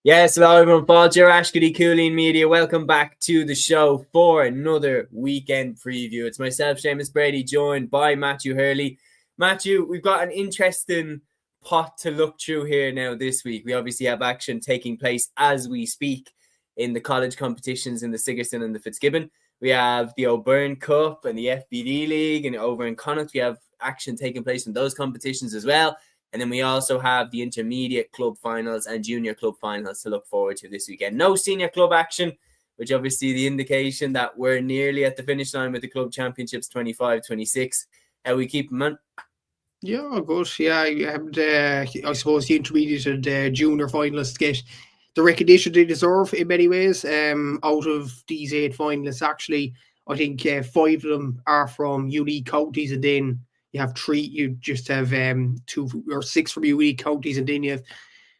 Yes, hello everyone. Paul Ashkady, Cúilín Media. Welcome back to the show for another weekend preview. It's myself, Seamus Brady, joined by Matthew Hurley. Matthew, we've got an interesting pot to look through here now this week. We obviously have action taking place as we speak in the college competitions in the Sigerson and the Fitzgibbon. We have the O'Byrne Cup and the FBD League, and over in Connacht we have action taking place in those competitions as well. And then we also have the intermediate club finals and junior club finals to look forward to this weekend. No senior club action, which obviously the indication that we're nearly at the finish line with the club championships 25-26. How we keep them on? Yeah, good. Yeah, I suppose the intermediate and junior finalists get the recognition they deserve in many ways. Out of these 8 finalists, actually, I think 5 of them are from unique counties, and then you have 3. You just have 2 or 6 from unique counties, and then you have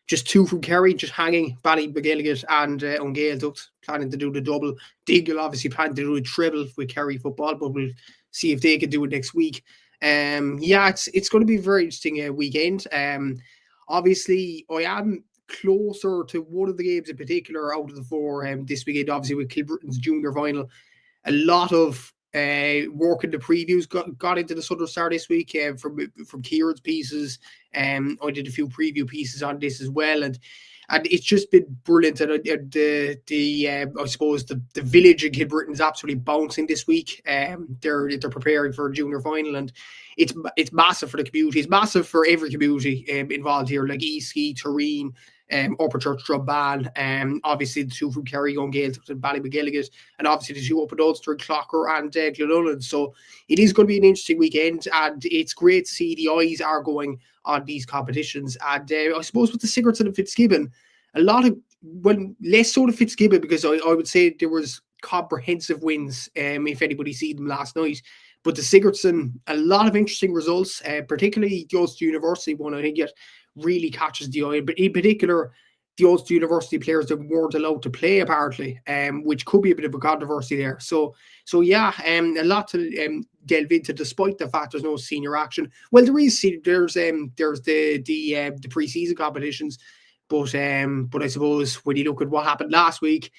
just 2 from Kerry, just hanging. Ballymagilligan and Ungale planning to do the double. Dingle obviously planning to do a treble with Kerry football, but we'll see if they can do it next week. It's going to be a very interesting weekend. Obviously, I am closer to one of the games in particular out of the 4 this weekend. Obviously, with Kilbritton's junior final, a lot of work in the previews got into the Southern Star this week from Kieran's pieces. I did a few preview pieces on this as well, and it's just been brilliant. And I suppose the village in Kilbritton is absolutely bouncing this week. They're preparing for a junior final, and it's massive for the community. It's massive for every community involved here, like Eastkey, Tureen, Upper Church, Drumban, obviously the 2 from Kerry, Ungale and Ballymagilligan, and obviously the 2 up in Ulster, Clocker and Glenullen. So it is going to be an interesting weekend, and it's great to see the eyes are going on these competitions. And I suppose with the Sigerson and Fitzgibbon, less so the Fitzgibbon, because I would say there was comprehensive wins, if anybody seen them last night. But the Sigerson, a lot of interesting results, particularly the Ulster University one, I think it really catches the eye. But in particular, the Ulster University players that weren't allowed to play, apparently, which could be a bit of a controversy there. So yeah, a lot to delve into, despite the fact there's no senior action. Well, there's the pre-season competitions, but I suppose when you look at what happened last week,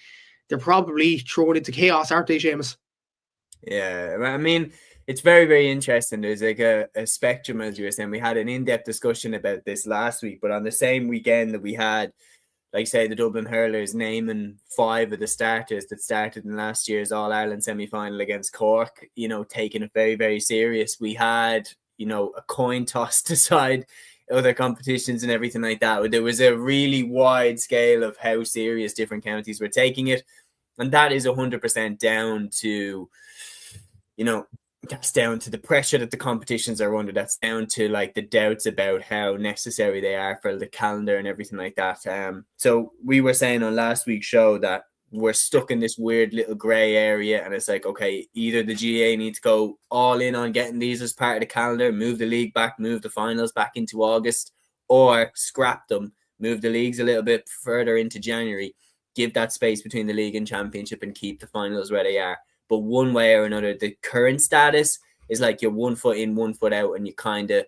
they're probably thrown into chaos, aren't they, Seamus? Yeah, I mean, it's very, very interesting. There's like a spectrum, as you were saying. We had an in-depth discussion about this last week, but on the same weekend that we had, like say, the Dublin Hurlers naming 5 of the starters that started in last year's All-Ireland semi-final against Cork, taking it very, very serious. We had, a coin toss decide other competitions and everything like that. There was a really wide scale of how serious different counties were taking it. And that is 100% down to, that's down to the pressure that the competitions are under. That's down to like the doubts about how necessary they are for the calendar and everything like that. So we were saying on last week's show that we're stuck in this weird little gray area, and it's like, okay, either the GAA needs to go all in on getting these as part of the calendar, move the league back, move the finals back into August, or scrap them, move the leagues a little bit further into January, give that space between the league and championship and keep the finals where they are. But one way or another, the current status is like you're 1 foot in, 1 foot out, and you kind of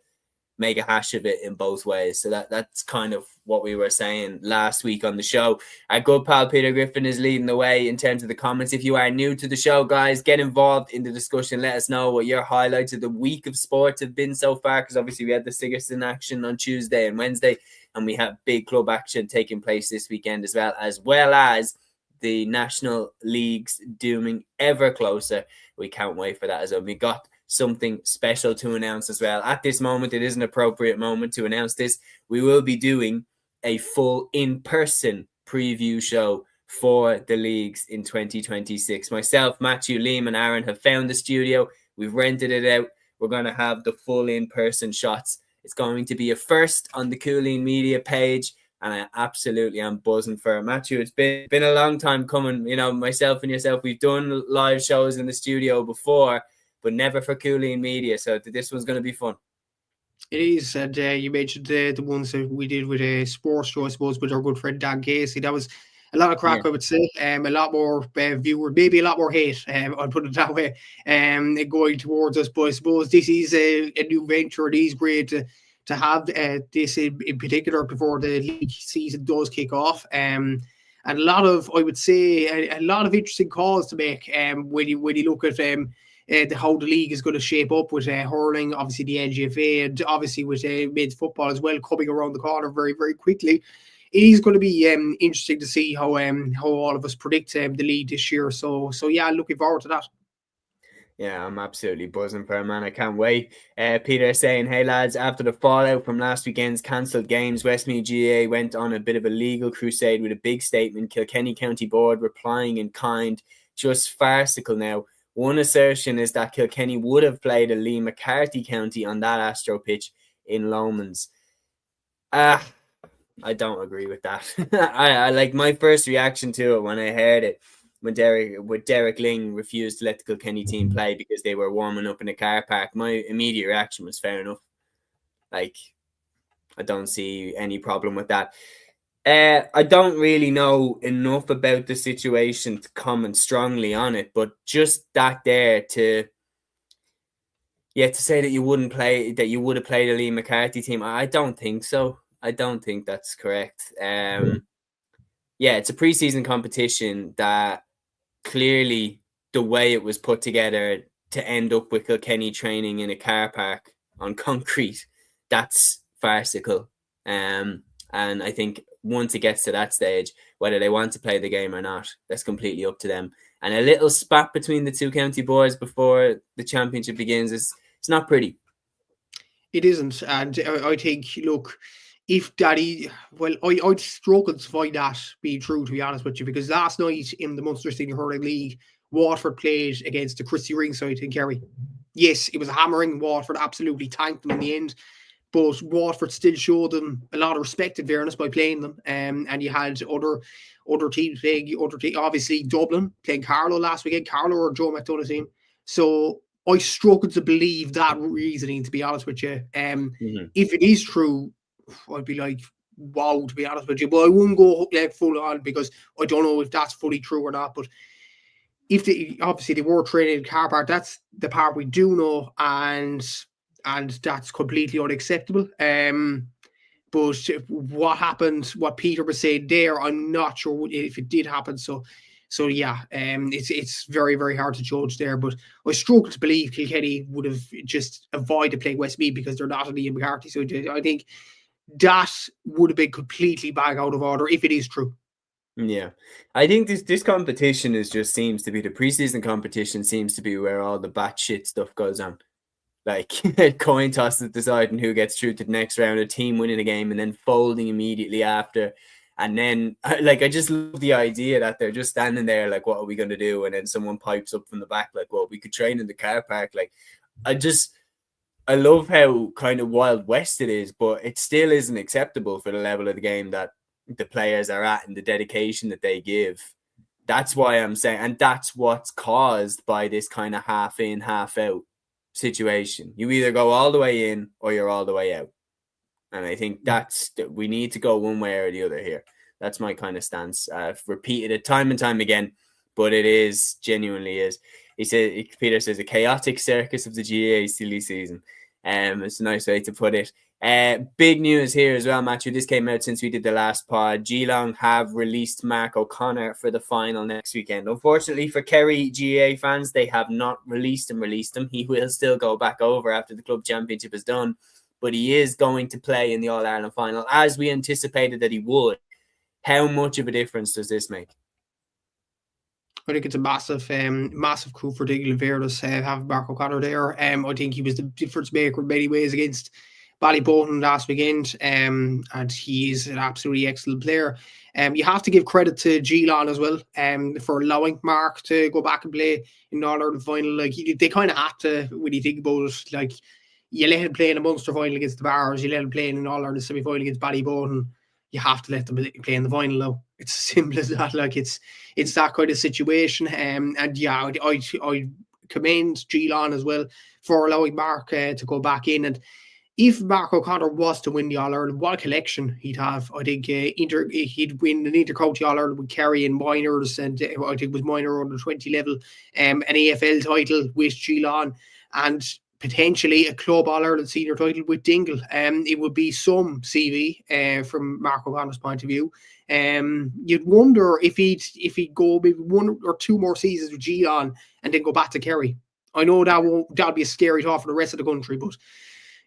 make a hash of it in both ways. So that's kind of what we were saying last week on the show. Our good pal Peter Griffin is leading the way in terms of the comments. If you are new to the show, guys, get involved in the discussion. Let us know what your highlights of the week of sports have been so far, because obviously we had the Sigerson action on Tuesday and Wednesday, and we have big club action taking place this weekend as well as the national leagues dooming ever closer. We can't wait for that as well. We got something special to announce as well. At this moment, it is an appropriate moment to announce this. We will be doing a full in-person preview show for the leagues in 2026. Myself, Matthew, Liam and Aaron have found the studio. We've rented it out. We're going to have the full in-person shots. It's going to be a first on the Cúilín Media page, and I absolutely am buzzing for it. Matthew, it's been a long time coming. Myself and yourself, we've done live shows in the studio before, but never for Cúilín Media. So this one's going to be fun. It is, and you mentioned the ones that we did with a sports show, I suppose, with our good friend Dan Casey. That was a lot of crack, I would say. A lot more viewer, maybe a lot more hate, I'll put it that way, going towards us. But I suppose this is a new venture. It is great to to have this in particular before the league season does kick off. And a lot of, I would say, a lot of interesting calls to make when you look at how the league is going to shape up with hurling, obviously the NGFA, and obviously with men's football as well coming around the corner very, very quickly. It is going to be interesting to see how all of us predict the league this year. So yeah, looking forward to that. Yeah, I'm absolutely buzzing for it, man. I can't wait. Peter saying, hey lads, after the fallout from last weekend's cancelled games, Westmeath GAA went on a bit of a legal crusade with a big statement. Kilkenny County Board replying in kind, just farcical now. One assertion is that Kilkenny would have played a Lee McCarthy County on that Astro pitch in Lomans. I don't agree with that. I like my first reaction to it when I heard it when Derek Ling refused to let the Kilkenny team play because they were warming up in a car park. My immediate reaction was fair enough. Like, I don't see any problem with that. I don't really know enough about the situation to comment strongly on it, but just that there to say that you would have played a Lee McCarthy team, I don't think so. I don't think that's correct. It's a pre-season competition that clearly the way it was put together to end up with Kilkenny training in a car park on concrete, that's farcical. And I think once it gets to that stage, whether they want to play the game or not, that's completely up to them. And a little spat between the two county boards before the championship begins it's not pretty. It isn't. And I think, look, if Daddy, well, I'd struggle to find that being true, to be honest with you, because last night in the Munster Senior Hurling League, Waterford played against the Christie Ringside in Kerry. Yes, it was a hammering. Waterford absolutely tanked them in the end, but Waterford still showed them a lot of respect and fairness by playing them. And you had other teams playing, obviously Dublin playing Carlow last weekend, Carlow or Joe McDonough's team. So I struggle to believe that reasoning, to be honest with you. If it is true, I'd be like, wow, to be honest with you. But I wouldn't go full on because I don't know if that's fully true or not. But if obviously they were training in car park, that's the part we do know, and that's completely unacceptable. But what happened, what Peter was saying there, I'm not sure if it did happen. So yeah, it's very, very hard to judge there. But I struggle to believe Kilkenny would have just avoided playing Westmeath because they're not in the McCarthy. So I think that would have been completely back out of order if it is true. Yeah, I think this competition seems to be the preseason competition seems to be where all the batshit stuff goes on. Like coin tosses deciding who gets through to the next round, a team winning a game and then folding immediately after. And then I just love the idea that they're just standing there like, what are we going to do? And then someone pipes up from the back like, well, we could train in the car park. Like, I love how kind of Wild West it is, but it still isn't acceptable for the level of the game that the players are at and the dedication that they give. That's why I'm saying, and that's what's caused by this kind of half in, half out situation. You either go all the way in or you're all the way out. And I think we need to go one way or the other here. That's my kind of stance. I've repeated it time and time again, but it is genuinely is. Peter says a chaotic circus of the GAA silly season. It's a nice way to put it. Big news here as well, Matthew. This came out since we did the last pod. Geelong have released Mark O'Connor for the final next weekend. Unfortunately for Kerry GAA fans, they have not released him. He will still go back over after the club championship is done, but he is going to play in the All-Ireland final as we anticipated that he would. How much of a difference does this make? I think it's a massive coup for Diggle Verdes having Mark O'Connor there. I think he was the difference maker in many ways against Ballyboden last weekend, and he is an absolutely excellent player. You have to give credit to Geelong as well for allowing Mark to go back and play in the All-Ireland final. Like they kind of had to, when you think about it. Like you let him play in a Munster final against the Bars, you let him play in an All-Ireland semi-final against Ballyboden. You have to let them play in the final now. It's as simple as that. Like it's that kind of situation. And yeah, I commend Geelong as well for allowing Mark to go back in. And if Mark O'Connor was to win the All-Ireland, what a collection he'd have. I think he'd win an inter-county All-Ireland with Kerry and minors, and I think it was minor under 20 level, an AFL title with Geelong, and potentially a Club All-Ireland senior title with Dingle. It would be some CV from Mark O'Connor's point of view. You'd wonder if he'd go maybe 1 or 2 more seasons with Geelong and then go back to Kerry. I know that'll be a scary thought for the rest of the country, but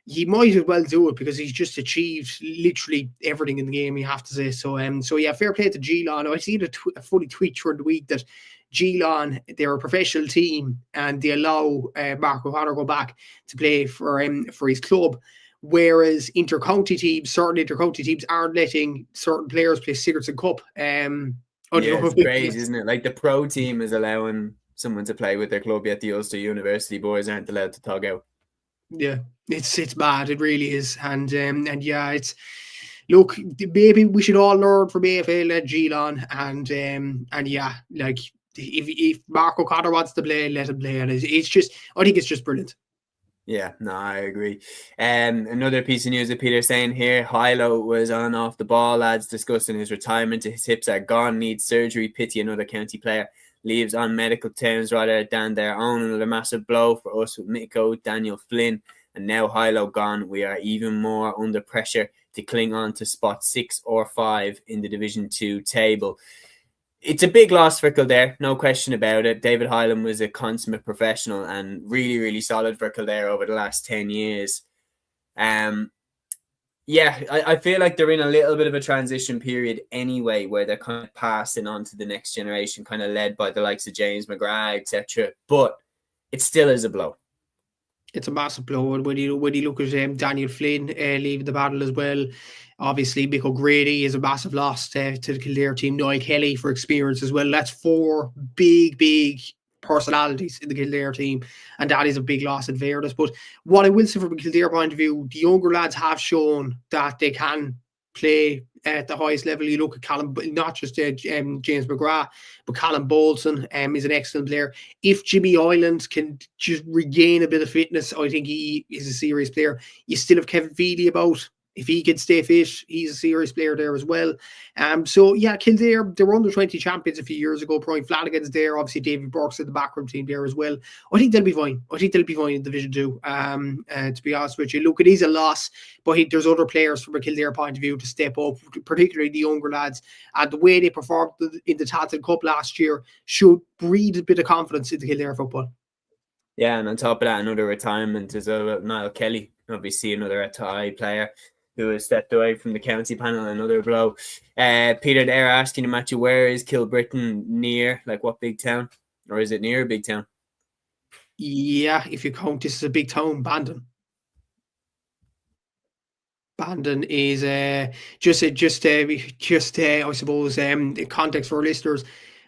he might as well do it because he's just achieved literally everything in the game, you have to say. So yeah, fair play to Geelong. I see a funny tweet through the week that Geelong, they're a professional team and they allow Mark O'Connor go back to play for his club, whereas certain intercounty teams aren't letting certain players play Sigerson Cup. It's crazy, isn't it? Like the pro team is allowing someone to play with their club, yet the Ulster University boys aren't allowed to tug out. Yeah, it's bad. It really is, and yeah, it's look. Maybe we should all learn from AFL and Geelong, and yeah, like if Mark O'Connor wants to play, let him play, and it's just, I think it's just brilliant. Yeah, no, I agree. Another piece of news that Peter's saying here: Hilo was on off the ball, lads, discussing his retirement. His hips are gone, needs surgery. Pity another county player leaves on medical terms rather than their own. Another massive blow for us with Miko, Daniel Flynn, and now Hilo gone. We are even more under pressure to cling on to spot 6 or 5 in the Division 2 table. It's a big loss for Kildare, no question about it. David Hyland was a consummate professional and really, really solid for Kildare over the last 10 years. Yeah, I feel like they're in a little bit of a transition period anyway, where they're kind of passing on to the next generation, kind of led by the likes of James McGrath, etc. But it still is a blow. It's a massive blow. And when you look at Daniel Flynn leaving the battle as well, obviously Mick O'Grady is a massive loss to the Kildare team. Noel Kelly for experience as well. That's 4 big personalities in the Kildare team, and that is a big loss in fairness. But what I will say from a Kildare point of view, the younger lads have shown that they can play at the highest level. You look at Callum, not just James McGrath, but Callum Bolton is an excellent player. If Jimmy Ireland can just regain a bit of fitness, I think he is a serious player. You still have Kevin Feely about. If he can stay fit, he's a serious player there as well. So yeah, Kildare, they were under 20 champions a few years ago. Brian Flanagan's there. Obviously, David Burke's in the backroom team there as well. I think they'll be fine. I think they'll be fine in Division 2. To be honest with you, look, it is a loss, but there's other players from a Kildare point of view to step up, particularly the younger lads. And the way they performed in the Tailteann Cup last year should breed a bit of confidence into Kildare football. Yeah, and on top of that, another retirement is Niall Kelly, obviously another Attai player who has stepped away from the county panel, another blow. Peter, they're asking you, Matthew, where is Kilbrittain near? Like what big town? Or is it near a big town? Yeah, if you count, this is a big town, Bandon. Bandon is just I suppose in context for our listeners,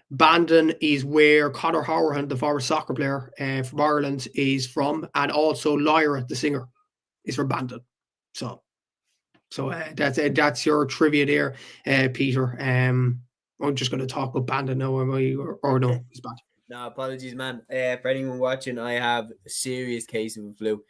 Bandon is where Conor Howerhan, the former soccer player from Ireland, is from, and also Lyra, the singer, is from Bandon. So that's your trivia there, Peter. I'm just going to talk about Bandon now, am I? Or no, it's bad. No, apologies, man. For anyone watching, I have a serious case of the flu.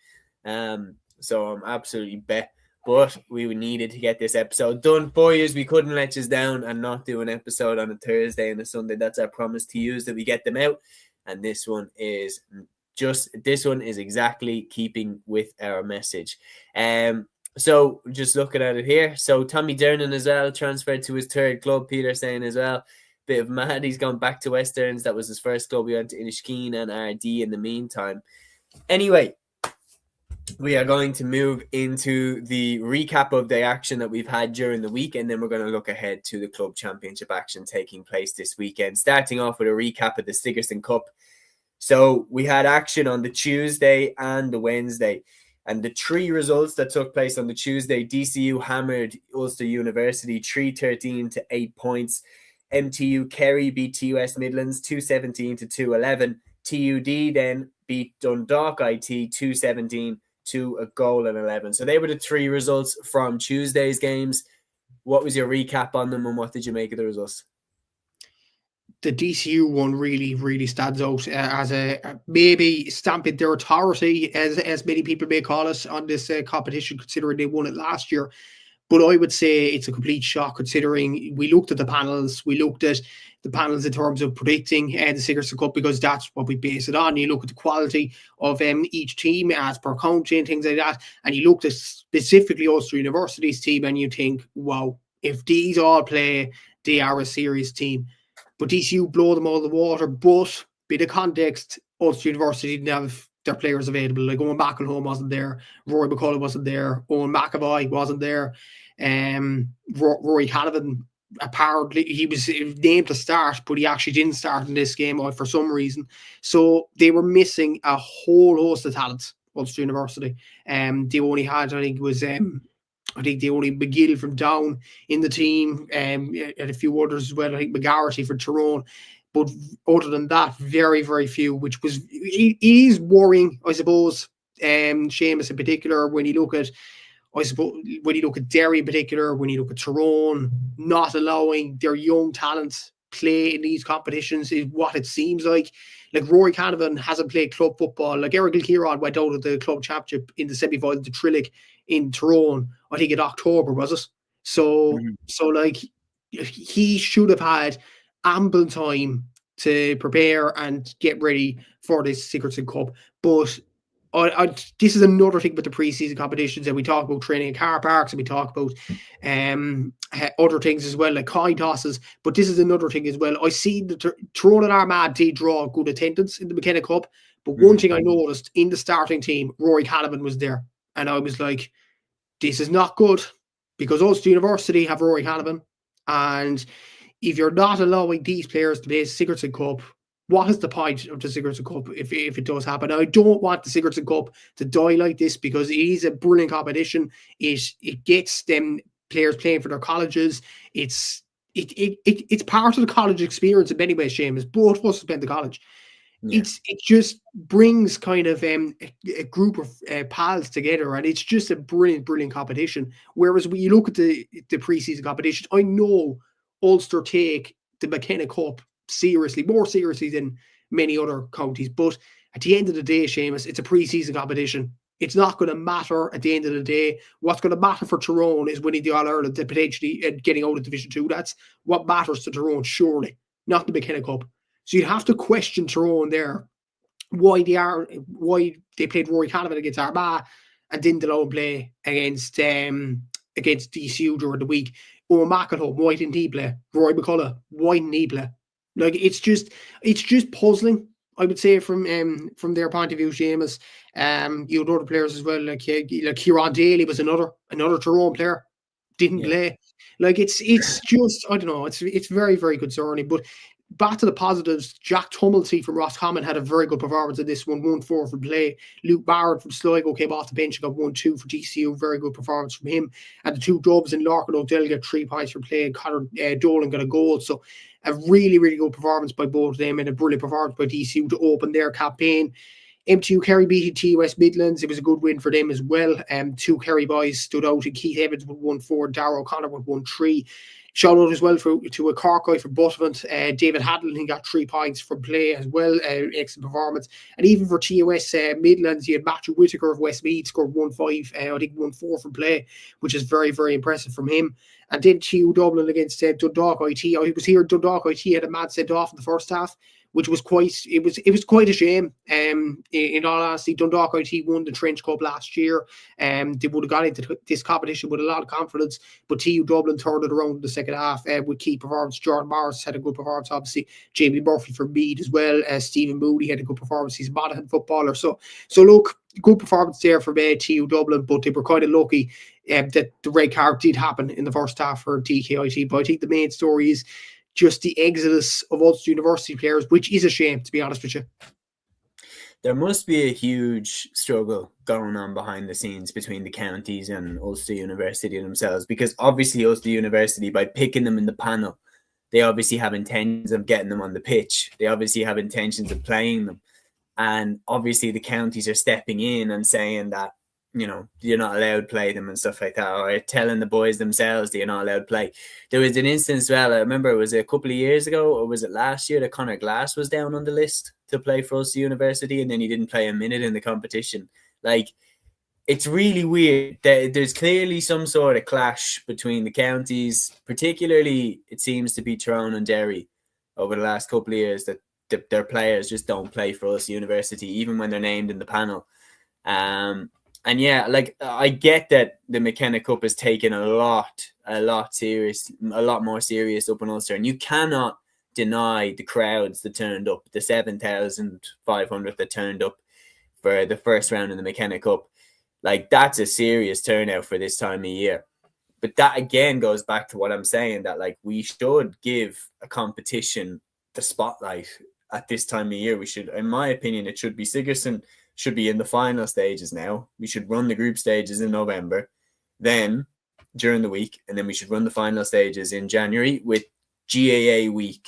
So I'm absolutely bet. But we needed to get this episode done for you. We couldn't let you down and not do an episode on a Thursday and a Sunday. That's our promise to you, that we get them out. And this one is exactly keeping with our message. So just looking at it here. So Tommy Dernan as well transferred to his third club. Peter saying as well, bit of mad. He's gone back to Westerns. That was his first club. He went to Inniskeen and RD in the meantime. Anyway, we are going to move into the recap of the action that we've had during the week, and then we're going to look ahead to the club championship action taking place this weekend. Starting off with a recap of the Sigerson Cup. So we had action on the Tuesday and the Wednesday. And the 3 results that took place on the Tuesday, DCU hammered Ulster University 3-13 to 8 points. MTU Kerry beat TUS Midlands 217 to 211. TUD then beat Dundalk IT 217 to 1-11. So they were the 3 results from Tuesday's games. What was your recap on them, and what did you make of the results? The DCU one really stands out as a maybe stamping their authority, as many people may call it, on this competition, considering they won it last year. But I would say it's a complete shock considering we looked at the panels. We looked at the panels in terms of predicting the Sigerson Cup because that's what we base it on. You look at the quality of each team as per county and things like that. And you looked at specifically Ulster University's team and you think, wow, if these all play, they are a serious team. But DCU blow them all the water. But bit of context, Ulster University didn't have their players available. Like Owen McElhone wasn't there, Rory McCullough wasn't there, Owen McAvoy wasn't there, Rory Canavan apparently he was named to start, but he actually didn't start in this game for some reason. So they were missing a whole host of talents. Ulster University. They only had, I think it was I think the only McGill from Down in the team, and a few others as well. I think McGarity for Tyrone. But other than that, very, very few, which was, it is worrying, I suppose, Seamus in particular, when you look at, I suppose, when you look at Derry in particular, when you look at Tyrone, not allowing their young talents play in these competitions is what it seems like. Like Rory Canavan hasn't played club football. Like Eric Kilkieran went out of the club championship in the semi-final to Trillick in Tyrone, I think in October, was it? So, so like he should have had ample time to prepare and get ready for this Sigerson Cup. But this is another thing with the pre-season competitions, and we talk about training in car parks and we talk about other things as well, like coin tosses. But this is another thing as well. I see the Tyrone and Armagh did draw good attendance in the McKenna Cup, but one thing I noticed in the starting team, Rory Canavan was there, and I was like, this is not good, because Ulster University have Rory Canavan, and if you're not allowing these players to play Sigerson Cup, what is the point of the Sigerson Cup if it does happen? Now, I don't want the Sigerson Cup to die like this, because it is a brilliant competition. It gets them players playing for their colleges. It's part of the college experience in many ways, Seamus. Both of us have been to college. Yeah. It just brings kind of a group of pals together, and it's just a brilliant competition. Whereas when you look at the pre-season competition, I know Ulster take the McKenna Cup seriously, more seriously than many other counties. But at the end of the day, Seamus, it's a pre-season competition. It's not going to matter at the end of the day. What's going to matter for Tyrone is winning the All-Ireland, potentially getting out of Division 2. That's what matters to Tyrone, surely, not the McKenna Cup. So you'd have to question Tyrone there, why they played Rory Canavan against Armagh and didn't allow him play against DCU during the week. Owen McElhone, why didn't he play? Rory McCullough, why didn't he play? Like it's just puzzling, I would say, from their point of view, Seamus. You had other players as well, like Kieran Daly was another Tyrone player, didn't play. Like it's just, I don't know, it's very, very concerning. But back to the positives, Jack Tumulty from Roscommon had a very good performance in this one, 1-4 for play. Luke Barrett from Sligo came off the bench and got 1-2 for DCU, very good performance from him. And the two Dubs in Larkin O'Dell got 3 points for play, and Conor Dolan got a goal. So a really, really good performance by both of them, and a brilliant performance by DCU to open their campaign. MTU Kerry beat T West Midlands. It was a good win for them as well. Two Kerry boys stood out, and Keith Evans with 1-4, Darragh O'Connor with 1-3. Shout out as well to a Cork guy for Buttevant, David Hadlin, he got 3 points from play as well, excellent performance. And even for TOS Midlands, you had Matthew Whitaker of Westmeath scored 1-5, I think 1-4 from play, which is very, very impressive from him. And then TU Dublin against Dundalk IT. I was here, Dundalk IT had a man sent off in the first half, which was quite a shame. In all honesty, Dundalk IT won the Trench Cup last year. They would have got into this competition with a lot of confidence, but TU Dublin turned it around in the second half with key performance. Jordan Morris had a good performance, obviously. Jamie Murphy from Meath as well. Stephen Moody had a good performance. He's a Monaghan footballer. So look, good performance there from TU Dublin, but they were kind of lucky that the red card did happen in the first half for DKIT. But I think the main story is just the exodus of Ulster University players, which is a shame, to be honest with you. There must be a huge struggle going on behind the scenes between the counties and Ulster University themselves, because obviously Ulster University, by picking them in the panel, they obviously have intentions of getting them on the pitch. They obviously have intentions of playing them. And obviously the counties are stepping in and saying that, you know, you're not allowed to play them and stuff like that, or telling the boys themselves that you're not allowed to play. There was an instance, well, I remember it was a couple of years ago, or was it last year, that Conor Glass was down on the list to play for Ulster University, and then he didn't play a minute in the competition. Like, it's really weird. There's clearly some sort of clash between the counties, particularly it seems to be Tyrone and Derry over the last couple of years, that their players just don't play for us university, even when they're named in the panel. And yeah, like I get that the McKenna Cup has taken a lot more serious up in Ulster, and you cannot deny the crowds that turned up, the 7,500 that turned up for the first round in the McKenna Cup. Like, that's a serious turnout for this time of year. But that again goes back to what I'm saying, that like we should give a competition the spotlight at this time of year. We should, in my opinion, it should be Sigerson should be in the final stages now. We should run the group stages in November, then during the week, and then we should run the final stages in January, with GAA week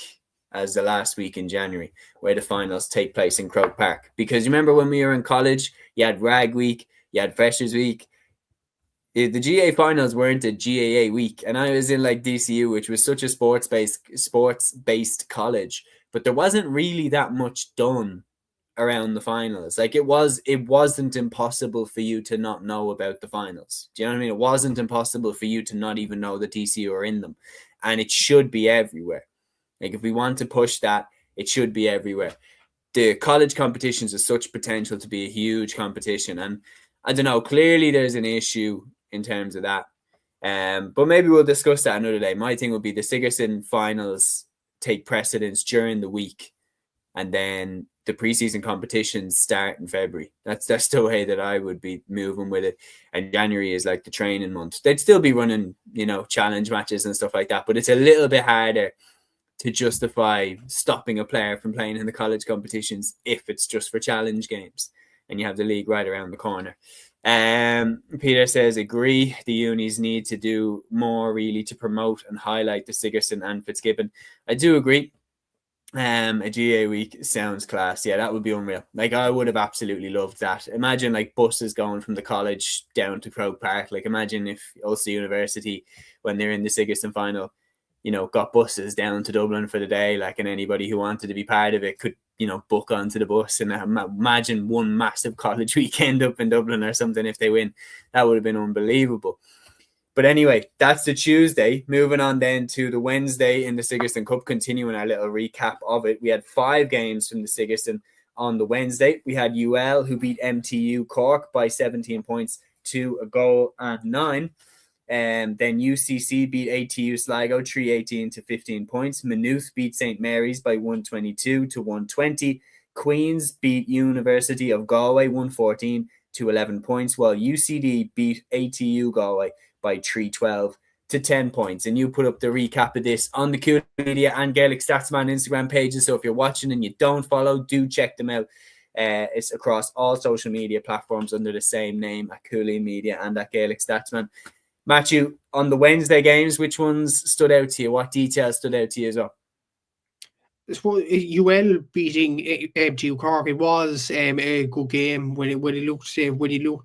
as the last week in January, where the finals take place in Croke Park. Because you remember when we were in college, you had Rag Week, you had Freshers Week. The GAA finals weren't a GAA week, and I was in like DCU, which was such a sports-based college, but there wasn't really that much done around the finals. Like it wasn't impossible for you to not know about the finals. Do you know what I mean? It wasn't impossible for you to not even know the TCU are in them, and it should be everywhere. Like if we want to push that, it should be everywhere. The college competitions has such potential to be a huge competition, and I don't know, clearly there's an issue in terms of that. But maybe we'll discuss that another day. My thing would be the Sigerson finals take precedence during the week, and then the preseason competitions start in February. That's the way that I would be moving with it. And January is like the training month. They'd still be running, challenge matches and stuff like that, but it's a little bit harder to justify stopping a player from playing in the college competitions if it's just for challenge games and you have the league right around the corner. Peter says, agree, the unis need to do more really to promote and highlight the Sigerson and Fitzgibbon. I do agree. A GA week sounds class. Yeah, that would be unreal. Like I would have absolutely loved that. Imagine like buses going from the college down to Croke Park. Like imagine if Ulster University, when they're in the Sigerson final, got buses down to Dublin for the day, like, and anybody who wanted to be part of it could, book onto the bus, and imagine one massive college weekend up in Dublin or something if they win. That would have been unbelievable. But anyway, that's the Tuesday. Moving on then to the Wednesday in the Sigerson Cup, continuing our little recap of it. We had 5 games from the Sigerson on the Wednesday. We had UL, who beat MTU Cork by 17 points to a goal and 9. And then UCC beat ATU Sligo 318 to 15 points. Maynooth beat St. Mary's by 122 to 120. Queen's beat University of Galway 114 to 11 points, while UCD beat ATU Galway by 312 to 10 points. And you put up the recap of this on the Cúilín Media and Gaelic Statsman Instagram pages. So if you're watching and you don't follow, do check them out. It's across all social media platforms under the same name, at Cúilín Media and at Gaelic Statsman. Matthew, on the Wednesday games, which ones stood out to you? What details stood out to you as well? UL beating MTU Cork, it was a good game when you looked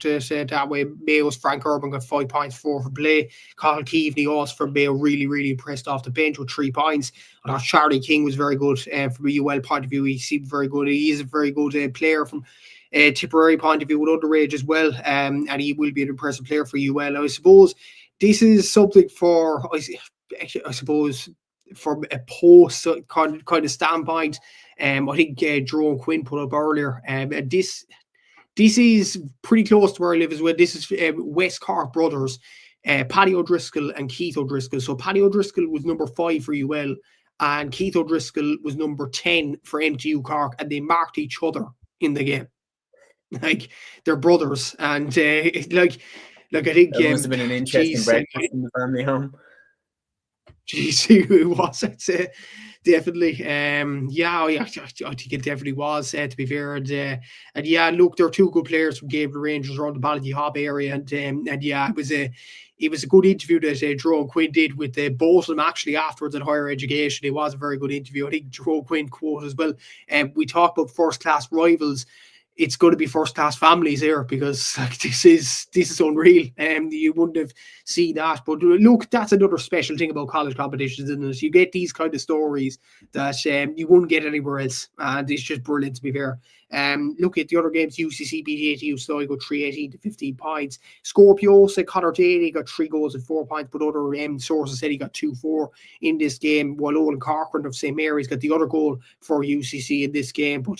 at it that way. Mayo's Frank Urban got 5 points, 4 for play. Cathal Keaveney also from Mayo really, really impressed off the bench with 3 points. I thought Charlie King was very good from a UL point of view. He seemed very good. He is a very good player from a Tipperary point of view with underage as well, and he will be an impressive player for UL. I suppose this is something for, I suppose, from a post kind of standpoint. I think Jerome Quinn put up earlier, and this is pretty close to where I live as well. This is West Cork brothers, Paddy O'Driscoll and Keith O'Driscoll. So Paddy O'Driscoll was number 5 for UL, and Keith O'Driscoll was number 10 for MTU Cork, and they marked each other in the game. Like, they're brothers, and I think It must have been an interesting breakfast in the family home. Geez, it was. I'd say definitely. I think it definitely was. To be fair, and yeah, look, there are 2 good players from Gabriel Rangers around the Ballyhob area, and yeah, it was a good interview that Jerome Quinn did with both of them actually afterwards at Higher Education. It was a very good interview. I think Jerome Quinn quote as well. We talk about first class rivals. It's going to be first class families here, because like, this is unreal. You wouldn't have seen that. But look, that's another special thing about college competitions, isn't it? You get these kind of stories that you wouldn't get anywhere else, and it's just brilliant, to be fair. Look at the other games. UCC beat ATU Sligo 3-18 to 15 points. Scorpio said Conor Daly got 3 goals and 4 points, but other sources said he got 2-4 in this game, while Owen Corcoran of St. Mary's got the other goal for UCC in this game. But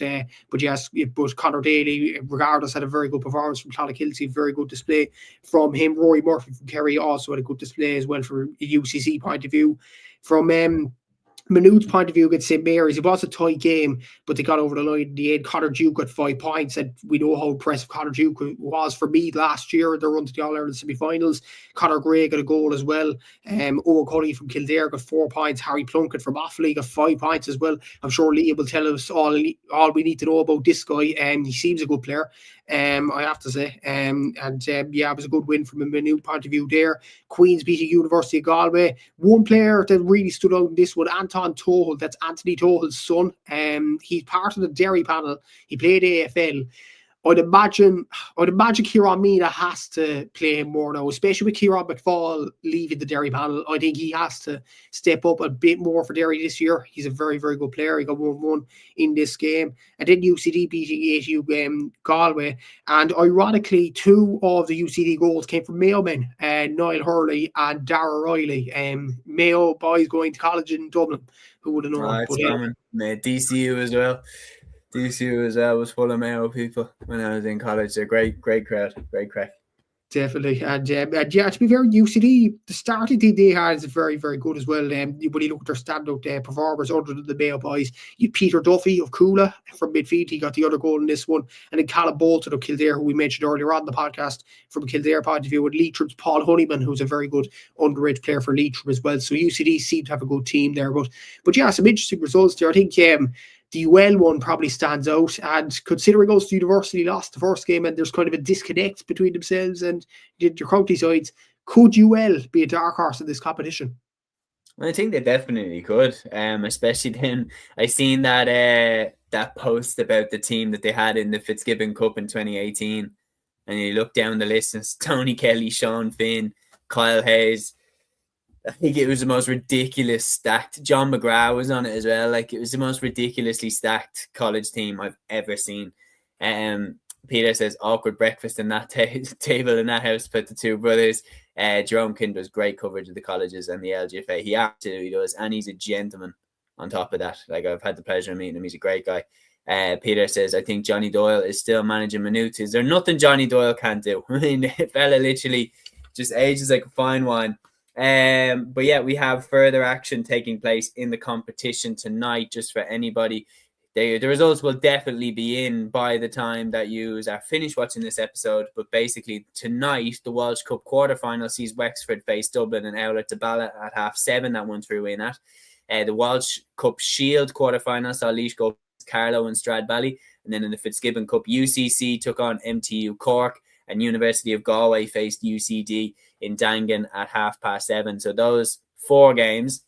Conor Daly, regardless, had a very good performance from Clonakilty, very good display from him. Rory Murphy from Kerry also had a good display as well from a UCC point of view. From Maynooth's point of view against St. Mary's, it was a tight game, but they got over the line in the end. Conor Duke got 5 points, and we know how impressive Conor Duke was for me last year, the run to the All-Ireland semi-finals. Conor Gray got a goal as well. Owen Cully from Kildare got 4 points. Harry Plunkett from Offaly got 5 points as well. I'm sure Liam will tell us all we need to know about this guy. He seems a good player, I have to say. It was a good win from a Maynooth point of view there. Queen's beating University of Galway. One player that really stood out in this one, Anton Tohel, that's Anthony Tohel's son. He's part of the Derry panel. He played AFL. I'd imagine Kieran Mina has to play him more now, especially with Kieran McFall leaving the Derry panel. I think he has to step up a bit more for Derry this year. He's a very, very good player. He got 1-1 in this game. And then UCD beating ATU Galway. And ironically, 2 of the UCD goals came from Mayo men, Niall Hurley and Dara Riley. Mayo boys going to college in Dublin. Who would have known? It's common. DCU as well. DCU as well was full of Mayo people when I was in college. They're great crowd, great crack. Definitely. And to be fair, UCD, the starting team they had is very, very good as well. When you look at their standout performers other than the Mayo boys, you Peter Duffy of Cúilín from midfield, he got the other goal in this one. And then Callum Bolton of Kildare, who we mentioned earlier on the podcast, from a Kildare point of view, and Leitrim's Paul Honeyman, who's a very good underage player for Leitrim as well. So UCD seem to have a good team there. But some interesting results there. I think the UL one probably stands out, and considering Ulster University lost the first game and there's kind of a disconnect between themselves and your county sides, could UL be a dark horse in this competition? I think they definitely could, especially then I seen that post about the team that they had in the Fitzgibbon Cup in 2018, and you look down the list and it's Tony Kelly, Sean Finn, Kyle Hayes. I think it was the most ridiculous stacked. John McGrath was on it as well. Like, it was the most ridiculously stacked college team I've ever seen. Peter says awkward breakfast in that table in that house. Put the 2 brothers. Jerome Kind does great coverage of the colleges and the LGFA. He absolutely does, and he's a gentleman. On top of that, like, I've had the pleasure of meeting him. He's a great guy. Peter says, I think Johnny Doyle is still managing Maynooth. Is there nothing Johnny Doyle can't do? I mean, the fella literally just ages like a fine wine. But yeah, we have further action taking place in the competition tonight. Just for anybody, the results will definitely be in by the time that you are finished watching this episode. But basically tonight, the Walsh Cup quarterfinal sees Wexford face Dublin and Owlet to Ballot at 7:30. That one through in at the Walsh Cup Shield quarterfinal saw Laois go Carlow and Stradbally, and then in the Fitzgibbon Cup, UCC took on MTU Cork, and University of Galway faced UCD in Dangan at 7:30. So those 4 games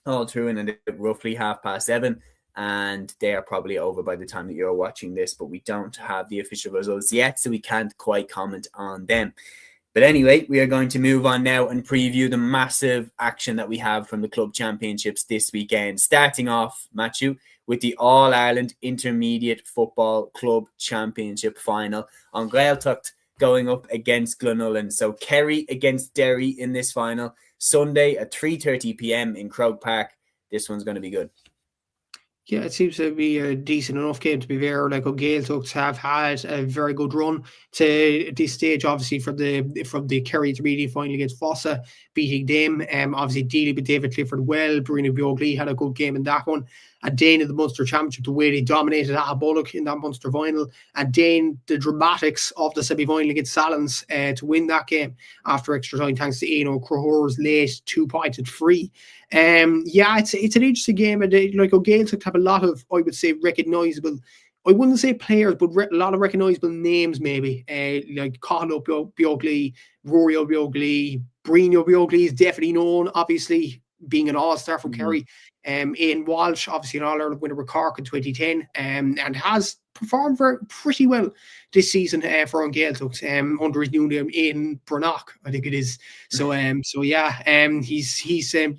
all through in at roughly 7:30, and they are probably over by the time that you're watching this, but we don't have the official results yet, so we can't quite comment on them. But anyway, we are going to move on now and preview the massive action that we have from the club championships this weekend. Starting off, Matthew, with the All-Ireland Intermediate Football Club Championship final on Gaeltacht, going up against Glenullen. So Kerry against Derry in this final, Sunday at 3:30 p.m. in Croke Park. This one's going to be good. Yeah, it seems to be a decent enough game to be fair. Like, Gaeltachts have had a very good run to this stage, obviously from the Kerry Intermediate final against Fossa, beating them. Obviously dealing with David Clifford well. Bruno Biogley had a good game in that one. And then in the Munster Championship, the way they dominated Bullock in that Munster final, and then the dramatics of the semi-final against Salins to win that game after extra time, thanks to Eno Crahor's late 2-pointed free. It's an interesting game, and Gaeltacht have a lot of, I would say, recognisable, I wouldn't say players, but a lot of recognisable names maybe, like Cathal Biogley, Rory Biogley, Bruno Biogley is definitely known, obviously. being an all-star from Kerry. Ian Walsh, obviously an All-Ireland winner with Cork in 2010, and has performed pretty well this season for Gaeltacht under his new name, Ian Brannock, I think it is. So he's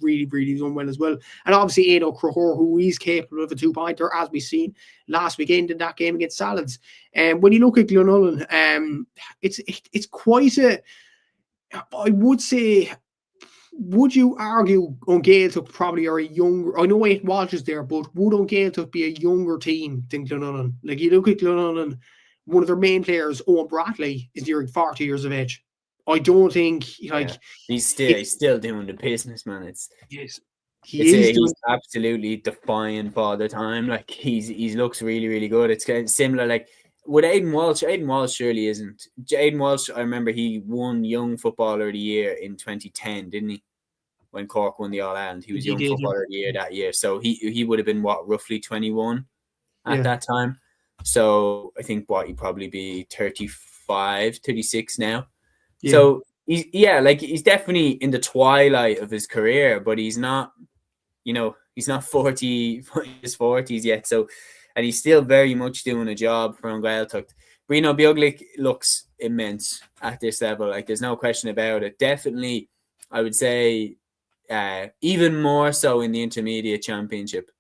really, really done well as well. And obviously Ian O'Crohor, who is capable of a two-pointer, as we've seen last weekend in that game against Salads. When you look at Glenullen, it's quite a, I would say, would you argue Gaeltacht probably are a younger, I know Ian Walsh is there, but would Gaeltacht be a younger team than Glenullen? Like, you look at Glenullen, one of their main players, Owen Bradley, is nearing 40 years of age. I don't think, he's still doing the business, man. He's absolutely defying Father Time. Like, he looks really, really good. It's kind of similar, like, with Aidan Walsh surely isn't. Aidan Walsh, I remember he won Young Footballer of the Year in 2010, didn't he? When Cork won the All-Ireland. He was Young Footballer of the Year that year. So he would have been, roughly 21 at that time. So I think, he'd probably be 35, 36 now. Yeah. So, he's definitely in the twilight of his career, but he's not, he's not 40, his 40s yet. So, and he's still very much doing a job for Gaeltacht. Brino Bjuglik looks immense at this level. Like, there's no question about it. Definitely, I would say, even more so in the intermediate championship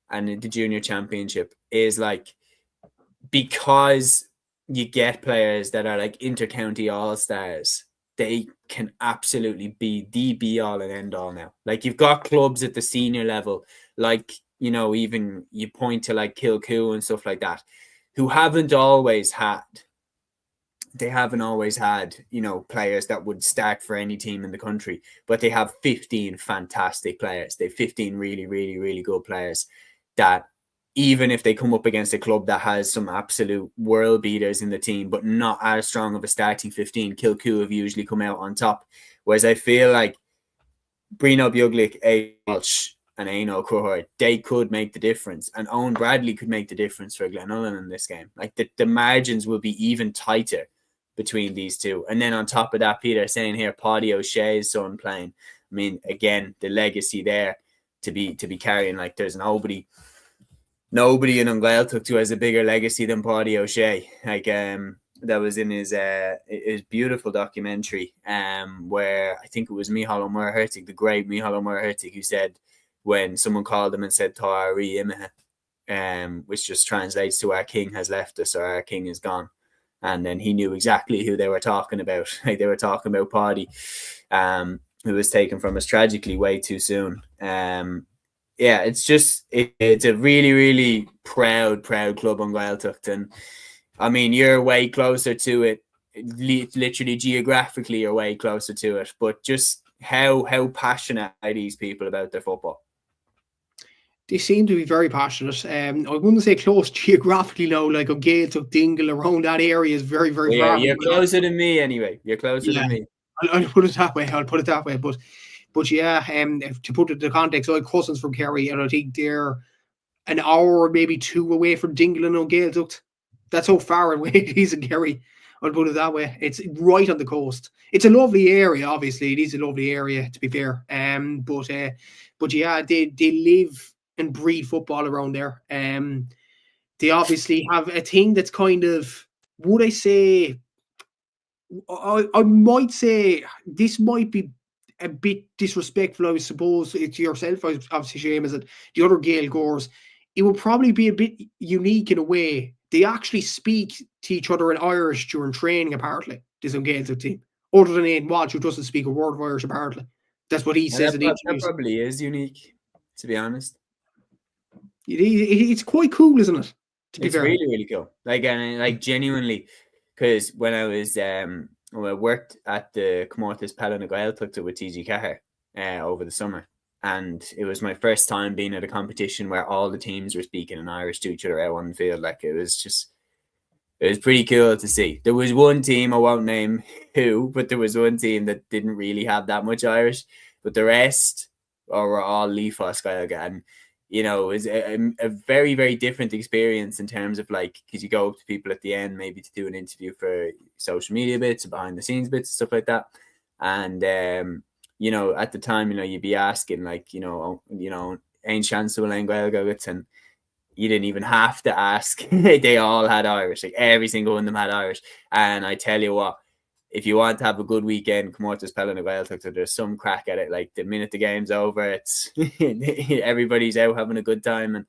and in the junior championship, is like, because you get players that are like inter-county all-stars, they can absolutely be the be-all and end-all now. Like, you've got clubs at the senior level, like, even you point to like Kilcoo and stuff like that, who haven't always had, players that would start for any team in the country, but they have 15 fantastic players. They have 15 really, really, really good players that, even if they come up against a club that has some absolute world beaters in the team, but not as strong of a starting 15, Kilcoo have usually come out on top. Whereas I feel like Brino Bjuglik, Aidan Walsh, and Ian O'Crohor, they could make the difference. And Owen Bradley could make the difference for Glenullen in this game. Like, the margins will be even tighter between these two. And then on top of that, Peter saying here, Paddy O'Shea's son playing. I mean, again, the legacy there to be carrying. Like, there's nobody in Gaeltacht who has a bigger legacy than Paddy O'Shea. Like, that was in his beautiful documentary, where I think it was Micheál O'Muir-Hertig, the great Micheál O'Muir-Hertig, who said, when someone called him and said Ta'ari Imeha, which just translates to our king has left us, or our king is gone. And then he knew exactly who they were talking about. Like, they were talking about Paddy, who was taken from us tragically way too soon. It's a really, really proud club on Gaeltacht. And I mean, you're way closer to it, literally geographically you're way closer to it, but just how passionate are these people about their football? They seem to be very passionate. I wouldn't say close geographically now, like Gaeltacht, Dingle, around that area is very, very far. You're closer than me anyway. You're closer than me. I'll put it that way. But yeah, to put it into context, I have cousins from Kerry, and I think they're an hour or maybe two away from Dingle and Gaeltacht. That's how far away it is in Kerry. I'll put it that way. It's right on the coast. It's a lovely area, obviously. It is a lovely area, to be fair. But yeah, they live and breed football around there. They obviously have a thing that's kind of, would I say, I might say this might be a bit disrespectful, I suppose, to yourself, obviously, Seamus, and the other Gael goers. It will probably be a bit unique in a way. They actually speak to each other in Irish during training, apparently, this Gaeltacht team. Other than Ian Walsh, who doesn't speak a word of Irish, apparently. That's what he says in interviews. That probably is unique, to be honest. It's quite cool, isn't it? It's really, really cool. Like genuinely, because when I was when I worked at the Comórtas Pelin na Gaeltachta with TG Cahir over the summer, and it was my first time being at a competition where all the teams were speaking in Irish to each other out on the field. Like, it was pretty cool to see. There was one team, I won't name who, but there was one team that didn't really have that much Irish, but the rest were all Lífás Gaeilge. And it was a very, very different experience in terms of, like, because you go up to people at the end maybe to do an interview for social media bits, behind the scenes bits, stuff like that. And you know, at the time, you know, you'd be asking like, ain't chance will go, and you didn't even have to ask. They all had Irish. Like every single one of them had Irish. And I tell you what, if you want to have a good weekend, come out to Spell and Gaeltacht. There's some crack at it. Like the minute the game's over, it's everybody's out having a good time. And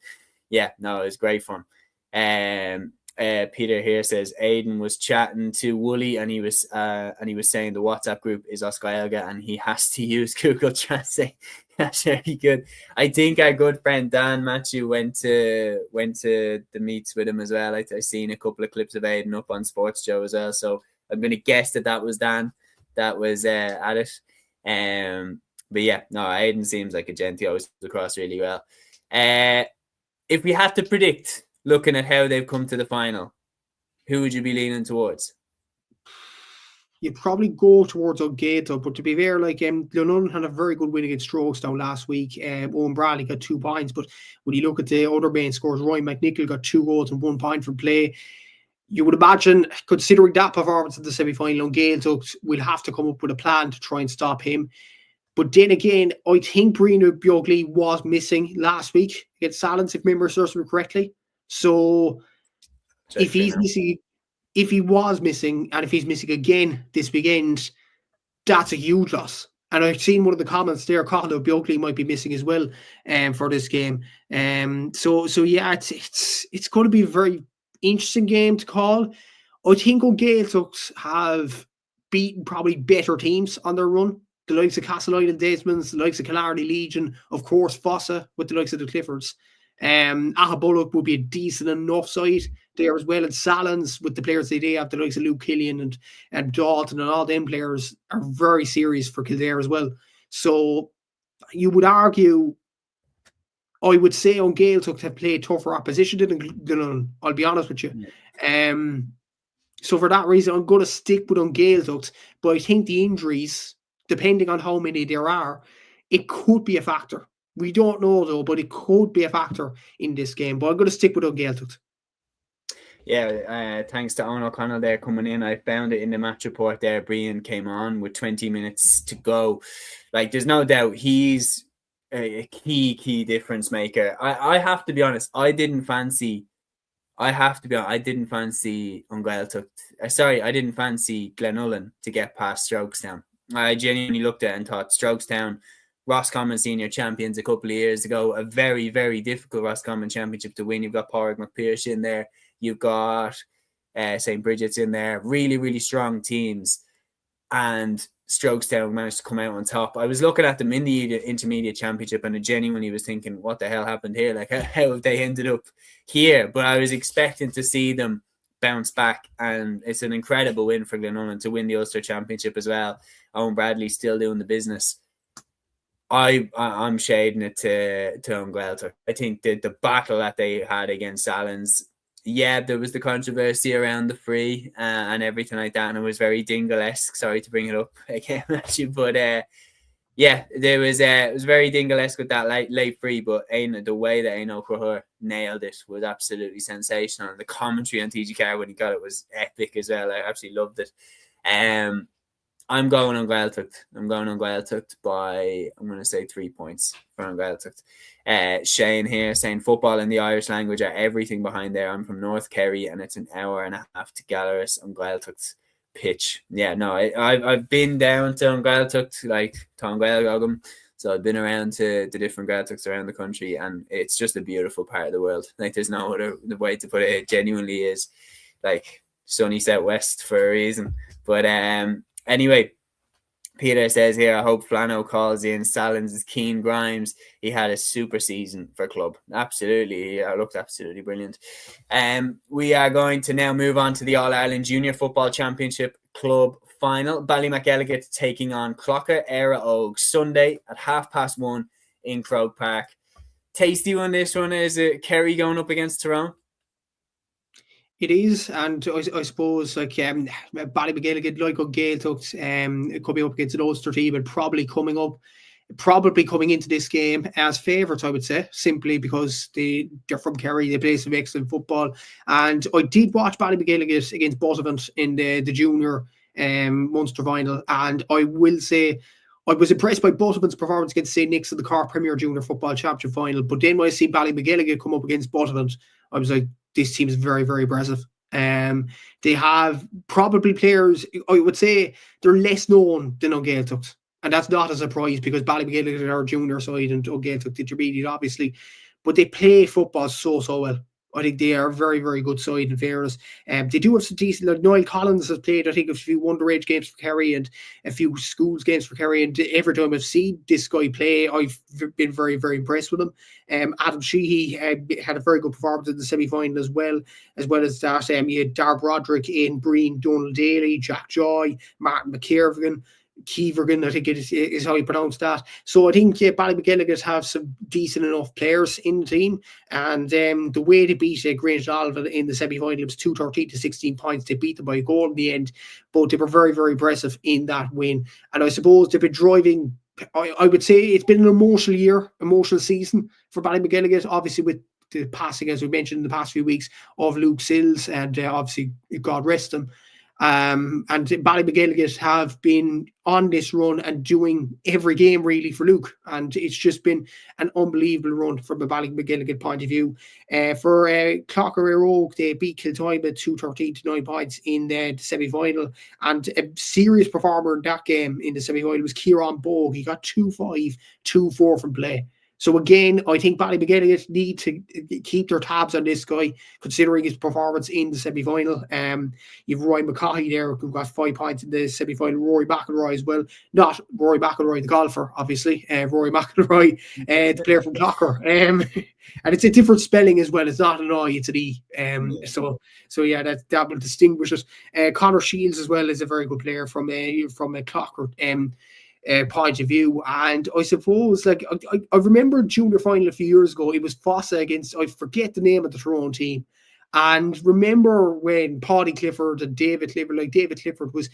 yeah, no, it's great fun. Peter here says Aidan was chatting to Wooly and he was saying the WhatsApp group is Oscailga and he has to use Google Translate. That's very good. I think our good friend Dan Matthew went to the meets with him as well. I've seen a couple of clips of Aidan up on Sports Joe as well. So I'm going to guess that was Dan that was at it. But yeah, no, Aidan seems like a gent. He always comes across really well. If we had to predict, looking at how they've come to the final, who would you be leaning towards? You'd probably go towards Gaeltacht, but to be fair, like Glenullen had a very good win against Strokestown last week. Owen Bradley got 2 points, but when you look at the other main scores, Roy McNichol got 2 goals and 1 point from play. You would imagine, considering that performance in the semi-final, Gaeltacht will have to come up with a plan to try and stop him. But then again, I think Brino Bjogli was missing last week against Salins, if memory serves me correctly. So if he's missing, if he was missing, and if he's missing again this weekend, that's a huge loss. And I've seen one of the comments there, Colin Bjogli might be missing as well for this game. So yeah, it's going to be a very interesting game to call. I think Gaeltacht have beaten probably better teams on their run. The likes of Castle Island Desmonds, the likes of Killarney Legion, of course, Fossa with the likes of the Cliffords. Ahabulloch would be a decent enough side there as well. And Salins with the players they have, the likes of Luke Killian and Dalton and all them players are very serious for Kildare as well. So you would argue, I would say Gaeltacht have played tougher opposition than Glenullen, I'll be honest with you. So for that reason, I'm going to stick with Gaeltacht, but I think the injuries, depending on how many there are, it could be a factor. We don't know though, but it could be a factor in this game. But I'm going to stick with Gaeltacht. Yeah, thanks to Owen O'Connell there coming in. I found it in the match report there. Brian came on with 20 minutes to go. Like, there's no doubt he's a key difference maker. I have to be honest. I didn't fancy Gaeltacht. I didn't fancy Glenullen to get past Strokestown. I genuinely looked at it and thought Strokestown, Roscommon senior champions a couple of years ago, a very, very difficult Roscommon championship to win. You've got Porrick McPherson in there. You've got St. Bridget's in there. Really, really strong teams. And Strokestown managed to come out on top. I was looking at them in the intermediate championship and I genuinely was thinking, what the hell happened here? Like, how have they ended up here? But I was expecting to see them bounce back, and it's an incredible win for Glenullen to win the Ulster Championship as well. Owen Bradley still doing the business. I'm shading it to Gaeltacht. I think the battle that they had against Salins, yeah, there was the controversy around the free and everything like that, and it was very Dingle-esque. Sorry to bring it up again, actually, but yeah, there was it was very Dingle-esque with that late free, but the way that Aino Crahur nailed it was absolutely sensational. And the commentary on TG4 when he got it was epic as well. I absolutely loved it. I'm going on Gaeltacht by, I'm going to say 3 points for Gaeltacht. Shane here saying football and the Irish language are everything behind there. I'm from North Kerry and it's an hour and a half to Gallerus on Gaeltacht's pitch. Yeah, no, I've been down to Gaeltacht, like Gaelgogum. So I've been around to the different Gaeltachts around the country, and it's just a beautiful part of the world. Like, there's no other way to put it. It genuinely is like sunny southwest for a reason. But anyway, Peter says here, I hope Flano calls in. Salins is Keane Grimes. He had a super season for club. Absolutely. He looked absolutely brilliant. We are going to now move on to the All-Ireland Junior Football Championship Club Final. BallymacElligott taking on Clocker Era Og Sunday at 1:30 in Croke Park. Tasty one, this one. Is it Kerry going up against Tyrone? It is, and I suppose like BallymacElligott, like Gaeltacht, it could be up against an Ulster team, and probably coming into this game as favourites, I would say, simply because they're from Kerry, they play some excellent football. And I did watch BallymacElligott against Buttevant in the junior Munster final, and I will say I was impressed by Butterman's performance against St. Nick's in the Cork Premier Junior Football Championship final. But then when I see Ballymcgilligan come up against Butterman, I was like, this team is very, very impressive. They have probably players, I would say, they're less known than O'Gaeltucht. And that's not a surprise because Ballymcgilligan are junior side and O'Gaeltucht intermediate, obviously. But they play football so, so well. I think they are a very, very good side in fairness. They do have some decent, like Niall Collins has played, I think, a few underage games for Kerry and a few schools games for Kerry. And every time I've seen this guy play, I've been very, very impressed with him. Adam Sheehy had a very good performance in the semi-final as well as that. You had Dar Broderick, Ian Breen, Donald Daly, Jack Joy, Martin McKeevergan, Keevergan, I think is how you pronounce that. So I think Ballymcgilligan have some decent enough players in the team. And the way they beat Grange Alva in the semi-final, it was 213 to 16 points. They beat them by a goal in the end. But they were very, very impressive in that win. And I suppose they've been driving, I would say it's been an emotional season for Ballymcgilligan, obviously with the passing, as we mentioned in the past few weeks, of Luke Sills, and obviously God rest him. And Ballymcgilligan have been on this run and doing every game really for Luke, and it's just been an unbelievable run from a Ballymcgilligan point of view. For Clocker Oak, they beat Kiltoyma 213 to 9 points in the semi-final, and a serious performer in that game in the semi-final was Kieran Bogue. He got 2-5, 2-4 from play. So again, I think Ballymcgilligan need to keep their tabs on this guy, considering his performance in the semi-final. You've Roy McCaughey there, who got 5 points in the semi-final. Rory McIlroy as well. Not Rory McIlroy, the golfer, obviously. Rory McIlroy, the player from Clocker. And it's a different spelling as well. It's not an I, it's an E. So yeah, that will distinguish it. Connor Shields as well is a very good player from a Clocker. Point of view. And I suppose, like, I remember junior final a few years ago, it was Fossa against, I forget the name of the Tyrone team. And remember when Paddy Clifford and David Clifford was,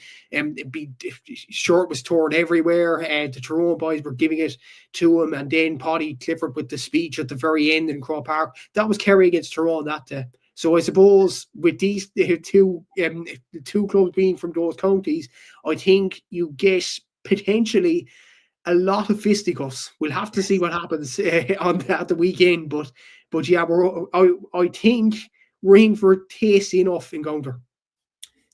shirt was torn everywhere, and the Tyrone boys were giving it to him, and then Paddy Clifford with the speech at the very end in Crow Park. That was Kerry against Tyrone that day. So I suppose with these the two clubs being from those counties, I think you get potentially a lot of fisticuffs. We'll have to see what happens at the weekend, but yeah, I think we're in for tasty enough encounter.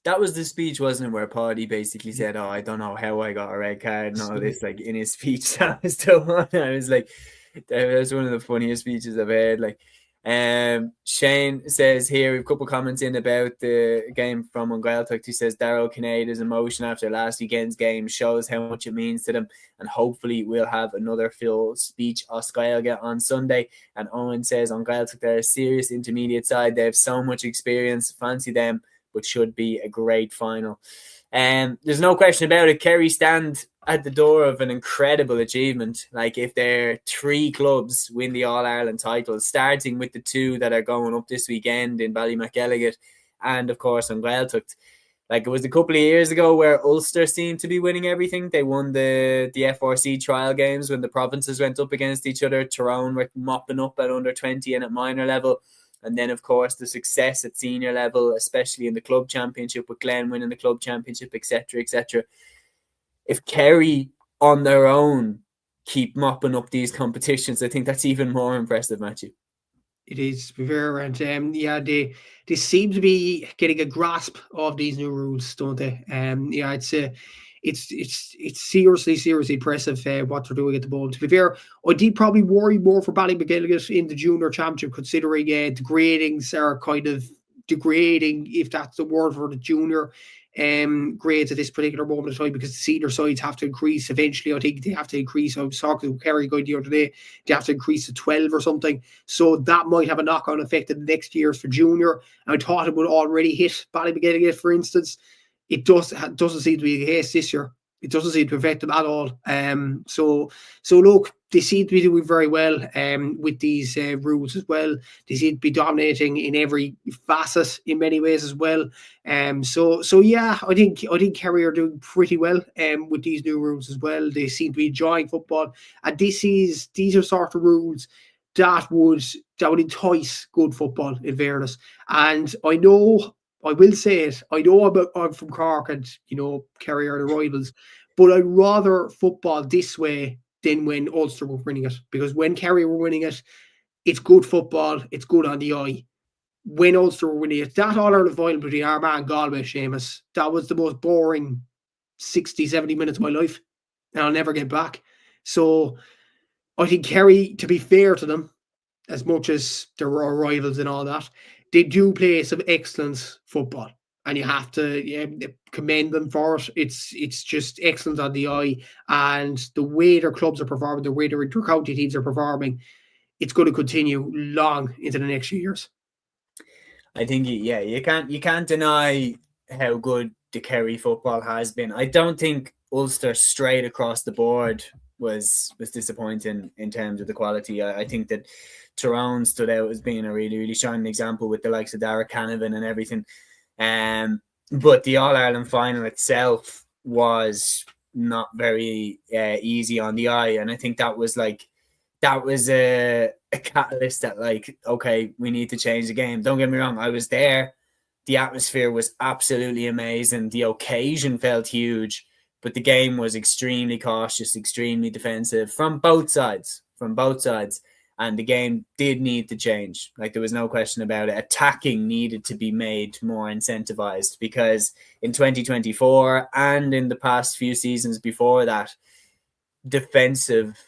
That was the speech, wasn't it, where Paddy basically said, "Oh, I don't know how I got a red card," and all this, like, in his speech. That was the one. I was like, that was one of the funniest speeches I've heard. Like, Shane says here, we have a couple of comments in about the game from Gaeltacht. He says Darrell Kinnaid's emotion after last weekend's game shows how much it means to them, and hopefully we'll have another full speech Oscailga on Sunday. And Owen says on Gaeltacht, they're a serious intermediate side. They have so much experience. Fancy them, but should be a great final. There's no question about it. Kerry stand at the door of an incredible achievement. Like, if their three clubs win the All-Ireland title, starting with the two that are going up this weekend in Ballymcgilligan and, of course, on Gaeltacht. Like, it was a couple of years ago where Ulster seemed to be winning everything. They won the FRC trial games when the provinces went up against each other. Tyrone were mopping up at under 20 and at minor level. And then, of course, the success at senior level, especially in the club championship with Glen winning the club championship, etc., etc. If Kerry on their own keep mopping up these competitions, I think that's even more impressive, Matthew. It is, to be fair, and yeah, they seem to be getting a grasp of these new rules, don't they? Yeah, it's seriously impressive what they're doing at the moment. To be fair, I did probably worry more for Ballymcgilligan in the junior championship, considering the gradings are kind of degrading, if that's the word, for the junior grades at this particular moment in time, because the senior sides have to increase eventually. I think they have to increase. I was talking to Kerry going the other day, they have to increase to 12 or something. So that might have a knock-on effect in the next years for junior. And I thought it would already hit Ballymcgilligan, for instance. It doesn't seem to be the case this year. It doesn't seem to affect them at all. So look, they seem to be doing very well with these rules as well. They seem to be dominating in every facet in many ways as well. So yeah, I think Kerry are doing pretty well with these new rules as well. They seem to be enjoying football, and these are sort of rules that would entice good football, in fairness. And I know, I will say it, I know I'm from Cork, and Kerry are the rivals, But I'd rather football this way than when Ulster were winning it. Because when Kerry were winning it, it's good football. It's good on the eye. When Ulster were winning it, that All-Ireland final between Armagh and Galway, Seamus, that was the most boring 60, 70 minutes of my life. And I'll never get back. So I think Kerry, to be fair to them, as much as there are rivals and all that, they do play some excellent football. And you have to commend them for it. It's just excellent on the eye. And the way their clubs are performing, the way their inter-county teams are performing, it's going to continue long into the next few years. I think, you can't deny how good the Kerry football has been. I don't think Ulster straight across the board was disappointing in terms of the quality. I think that Tyrone stood out as being a really, really shining example with the likes of Dara Canavan and everything. But the All-Ireland final itself was not very easy on the eye. And I think that was a catalyst that, like, okay, we need to change the game. Don't get me wrong, I was there. The atmosphere was absolutely amazing. The occasion felt huge, but the game was extremely cautious, extremely defensive from both sides. And the game did need to change. Like, there was no question about it. Attacking needed to be made more incentivized, because in 2024 and in the past few seasons before that, defensive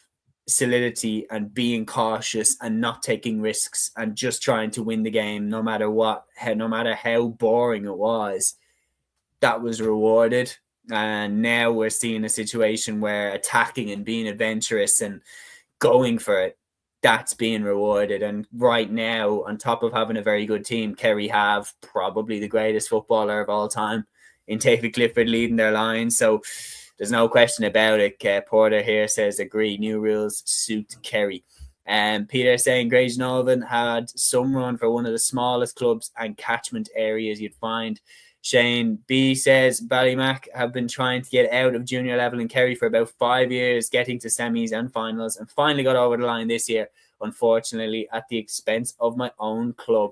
solidity and being cautious and not taking risks and just trying to win the game no matter how boring it was, that was rewarded. And now we're seeing a situation where attacking and being adventurous and going for it, that's being rewarded. And right now, on top of having a very good team, Kerry have probably the greatest footballer of all time in David Clifford leading their line. So there's no question about it. Porter here says, agree, new rules suit Kerry. And Peter saying Grayson Olven had some run for one of the smallest clubs and catchment areas you'd find. Shane B says Ballymac have been trying to get out of junior level in Kerry for about 5 years, getting to semis and finals, and finally got over the line this year, unfortunately at the expense of my own club.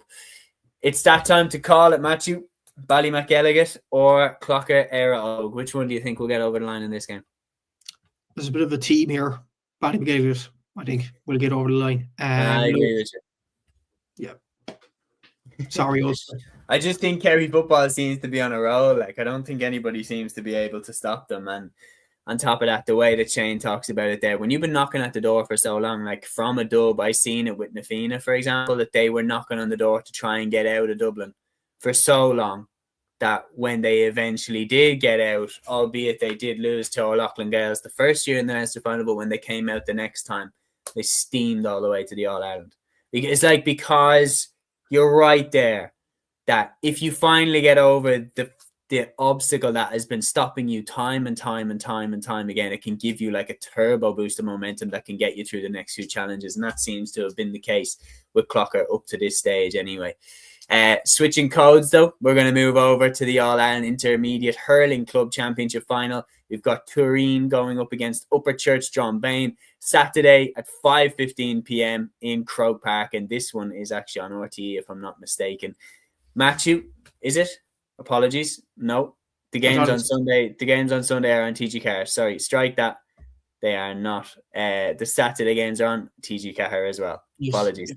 It's that time to call it, Matthew. Ballymac Elligott or Clocker Era Og? Which one do you think will get over the line in this game? There's a bit of a team here. Ballymac Elligott, I think, will get over the line. I agree with you. Yeah. Sorry, Ulster. I just think Kerry football seems to be on a roll. Like, I don't think anybody seems to be able to stop them. And on top of that, the way that Shane talks about it there, when you've been knocking at the door for so long, like from a dub, I seen it with Nafina, for example, that they were knocking on the door to try and get out of Dublin for so long, that when they eventually did get out, albeit they did lose to O'Loughlin Gales the first year in the Leinster final, but when they came out the next time, they steamed all the way to the All-Ireland. It's like, because you're right there, that if you finally get over the obstacle that has been stopping you time and time again, it can give you like a turbo boost of momentum that can get you through the next few challenges. And that seems to have been the case with Clocker up to this stage anyway. Switching codes though, we're going to move over to the All-Ireland Intermediate Hurling Club Championship Final. We've got Cúilín going up against Upper Church Drombane Saturday at 5:15 p.m. in Croke Park, and this one is actually on RTE if I'm not mistaken. Matthew, is it? Apologies. No, the games on Sunday. The games on Sunday are on TG Car. Sorry, strike that. They are not. The Saturday games are on TG Car as well. Yes. Apologies.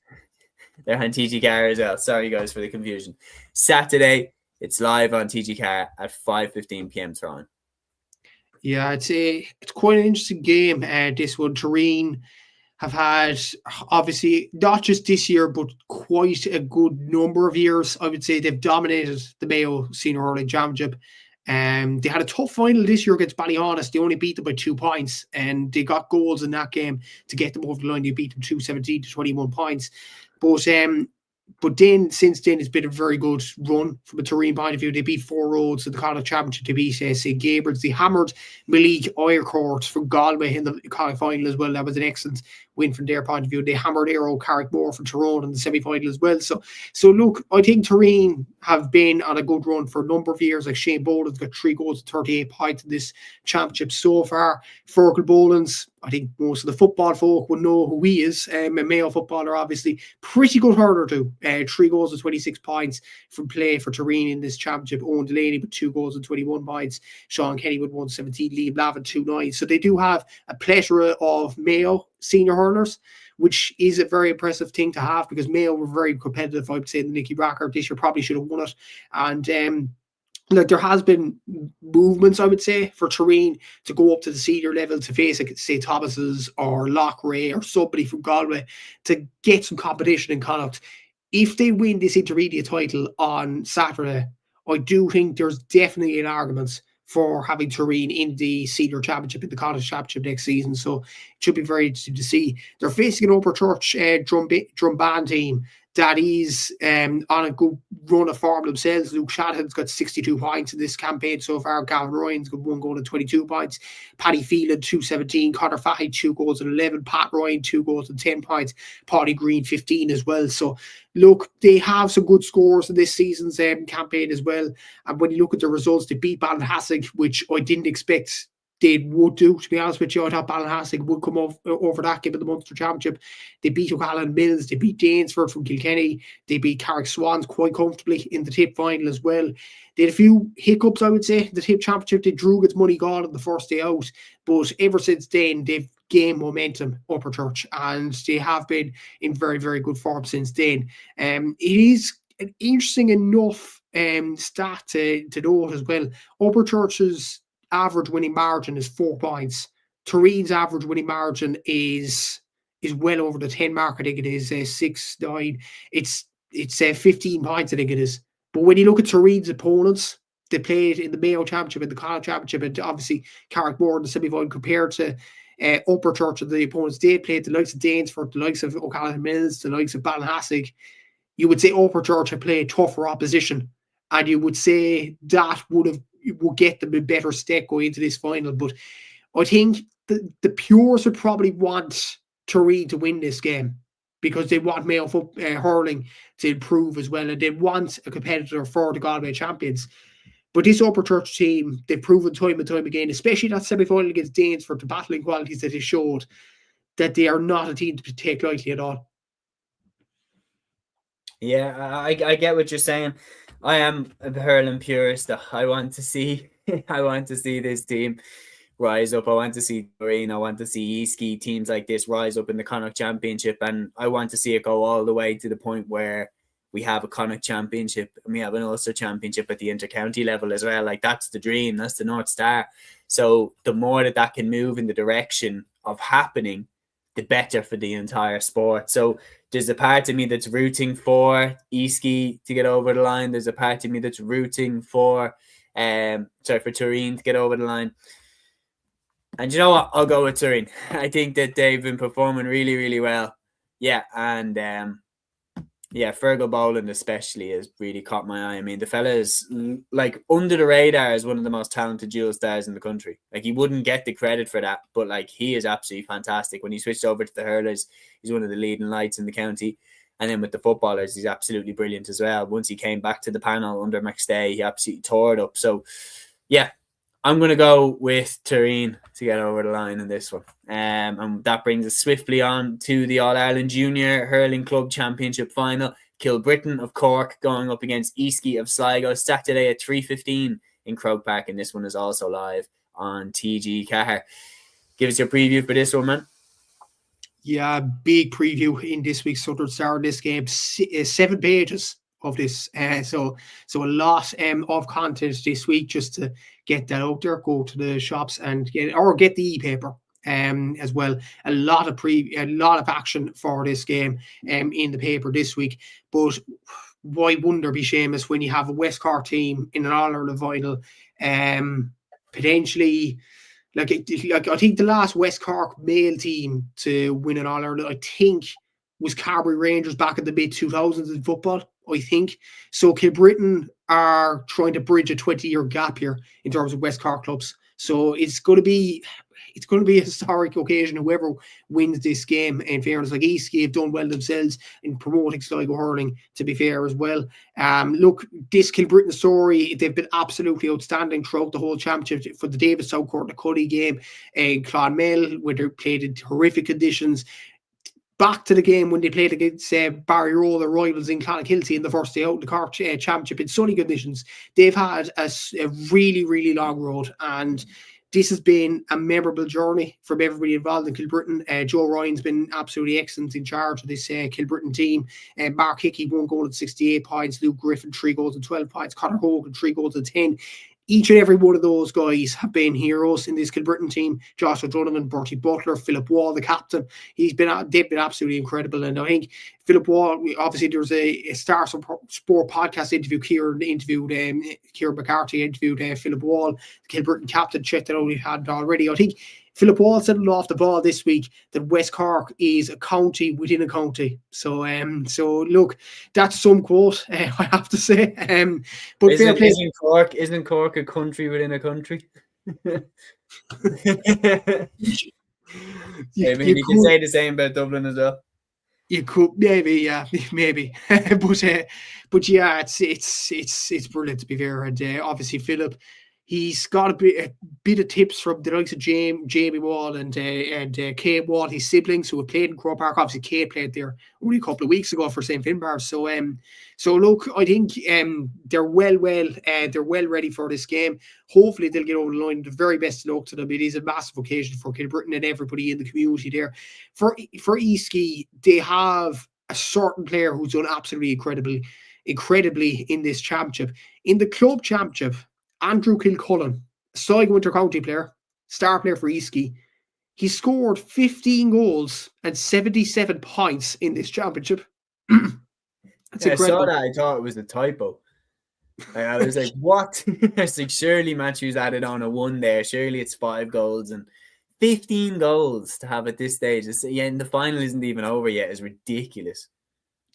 They're on TG Car as well. Sorry guys for the confusion. Saturday, it's live on TG Car at 5:15 p.m. Tyrone. Yeah, I'd say it's quite an interesting game. This one, Cúilín have had, obviously, not just this year, but quite a good number of years. I would say they've dominated the Mayo Senior Hurling Championship. They had a tough final this year against Ballyhonest. They only beat them by 2 points, and they got goals in that game to get them over the line. They beat them 217 to 21 points. But then, since then, it's been a very good run from a Tyrone point of view. They beat 4 roads in the Connacht Championship. They beat St. Gabriel's. They hammered Malik Oyercourt from Galway in the Connacht final as well. That was an excellent win from their point of view. They hammered Aero Carrickmore from Tyrone in the semi-final as well. So look, I think Tyrone have been on a good run for a number of years. Like Shane Boland's got 3 goals and 38 points in this championship so far. Fergal Boland's, I think most of the football folk will know who he is. A Mayo footballer, obviously. Pretty good hurler too. 3 goals and 26 points from play for Tyrone in this championship. Owen Delaney with 2 goals and 21 points. Sean Kenny with 117. Liam Lavin 2-9. So they do have a plethora of Mayo senior hurlers, which is a very impressive thing to have, because Mayo were very competitive, I would say, the Nicky Racker this year probably should have won it. And like there has been movements, I would say, for Tyrone to go up to the senior level to face, like, say, Thomas's or Lochray or somebody from Galway to get some competition in Connacht. If they win this intermediate title on Saturday, I do think there's definitely an argument for having Tyrone in the senior championship, in the college championship next season. So it should be very interesting to see. They're facing an Upper Church drum band team that is on a good run of form themselves. Luke Shanahan's got 62 points in this campaign so far. Gavin Ryan's got 1 goal and 22 points. Paddy Phelan, 217. Conor Fahy, 2 goals and 11. Pat Ryan, 2 goals and 10 points. Paddy Green, 15 as well. So, look, they have some good scores in this season's campaign as well. And when you look at the results, they beat Ballinhassig, which I didn't expect they would do, to be honest with you. I thought Ballinhassig would come over that, given the Munster Championship. They beat O'Callaghan Mills, they beat Danesford from Kilkenny, they beat Carrick Swans quite comfortably in the tip final as well. They had a few hiccups, I would say, the tip championship. They drew against Moneygall on the first day out, but ever since then, they've gained momentum, Upper Church, and they have been in very, very good form since then. It is an interesting enough stat to note as well. Upper Church's average winning margin is 4 points. Tyrone's average winning margin is well over the 10 mark. I think it is 6-9. It's 15 points, I think it is. But when you look at Tyrone's opponents, they played in the Mayo Championship, in the Connacht Championship, and obviously Carrickmore in the semi-final, compared to Upper Church and the opponents they played, the likes of Danesford, the likes of O'Callaghan Mills, the likes of Ballinhassig. You would say Upper Church had played tougher opposition, and you would say that would get them a better stake going into this final. But I think the Pures would probably want Tyrone to win this game, because they want Mayo hurling to improve as well, and they want a competitor for the Galway champions. But this Upper Church team, they've proven time and time again, especially that semi-final against Danesford, the battling qualities that they showed, that they are not a team to take lightly at all. Yeah, I get what you're saying. I am a hurling purist. I want to see this team rise up. I want to see Tyrone. I want to see Easkey, teams like this rise up in the Connacht Championship, and I want to see it go all the way to the point where we have a Connacht Championship and we have an Ulster Championship at the inter-county level as well. Like, that's the dream. That's the North Star. So the more that can move in the direction of happening, the better for the entire sport. So there's a part of me that's rooting for Easkey to get over the line. There's a part of me that's rooting for Tyrone to get over the line. And you know what? I'll go with Tyrone. I think that they've been performing really, really well. Yeah, and Fergal Boland especially has really caught my eye. I mean, the fella is, like, under the radar as one of the most talented dual stars in the country. Like, he wouldn't get the credit for that, but, like, he is absolutely fantastic. When he switched over to the hurlers, he's one of the leading lights in the county. And then with the footballers, he's absolutely brilliant as well. Once he came back to the panel under McStay, he absolutely tore it up. So, yeah, I'm going to go with Tyrone to get over the line in this one. And that brings us swiftly on to the All-Ireland Junior Hurling Club Championship final. Kilbrittain of Cork going up against Easkey of Sligo, Saturday at 3:15 in Croke Park. And this one is also live on TG Car. Give us your preview for this one, man. Yeah, big preview in this week's Southern Star. This game, 7 pages of this, so a lot of content this week, just to get that out there. Go to the shops and get the e-paper as well. A lot of action for this game in the paper this week. But why wouldn't there be, Seamus, when you have a West Cork team in an All-Ireland final, potentially? Like, I think the last West Cork male team to win an All-Ireland, I think, was Carbery Rangers back in the mid-2000s in football, I think. So Kilbrittain are trying to bridge a 20-year gap here in terms of West Cork clubs. So it's going to be it's going to be a historic occasion, whoever wins this game. In fairness, like Eastgate have done well themselves in promoting Sligo hurling, to be fair as well. Look, this Kilbrittain story, they've been absolutely outstanding throughout the whole championship. For the Davis South Court, the Cuddy game, Clonmel, where they played in horrific conditions. Back to the game when they played against Barry Roll, their rivals in Clonakilty in the first day out in the Cork Championship in sunny conditions. They've had a really, really long road, and this has been a memorable journey from everybody involved in Kilbrittain. Joe Ryan's been absolutely excellent in charge of this Kilbrittain team. Mark Hickey, 1 goal and 68 points. Luke Griffin, 3 goals and 12 points. Conor Hogan, 3 goals and 10. Each and every one of those guys have been heroes in this Kilbrittain team. Joshua Donovan, Bertie Butler, Philip Wall, the captain. They've been absolutely incredible. And I think Philip Wall, obviously there was a Star Sport podcast interview. Kieran McCarthy interviewed Philip Wall, the Kilbrittain captain. Checked it out, we had already. I think Philip Wall said it off the ball this week that West Cork is a county within a county. So look, that's some quote, I have to say. But isn't Cork a country within a country? You can say the same about Dublin as well. You could maybe. But yeah, it's brilliant, to be fair. And obviously Philip, he's got a bit of tips from the likes of Jamie Wall and Kate Wall, his siblings who have played in Croke Park. Obviously, Kate played there only a couple of weeks ago for St. Finbar. So look, I think they're well ready for this game. Hopefully, they'll get over the line. The very best of luck to them. It is a massive occasion for Kilbrittain and everybody in the community there. For Eastgate, they have a certain player who's done absolutely incredibly in this championship. In the club championship, Andrew Kilcullen, Sligo Inter-County player, star player for Eastgate. He scored 15 goals and 77 points in this championship. That's incredible. I saw that. I thought it was a typo. I was like, what? I was like, surely Matthews added on a 1 there. Surely it's 5 goals and 15 goals to have at this stage. And the final isn't even over yet. It's ridiculous.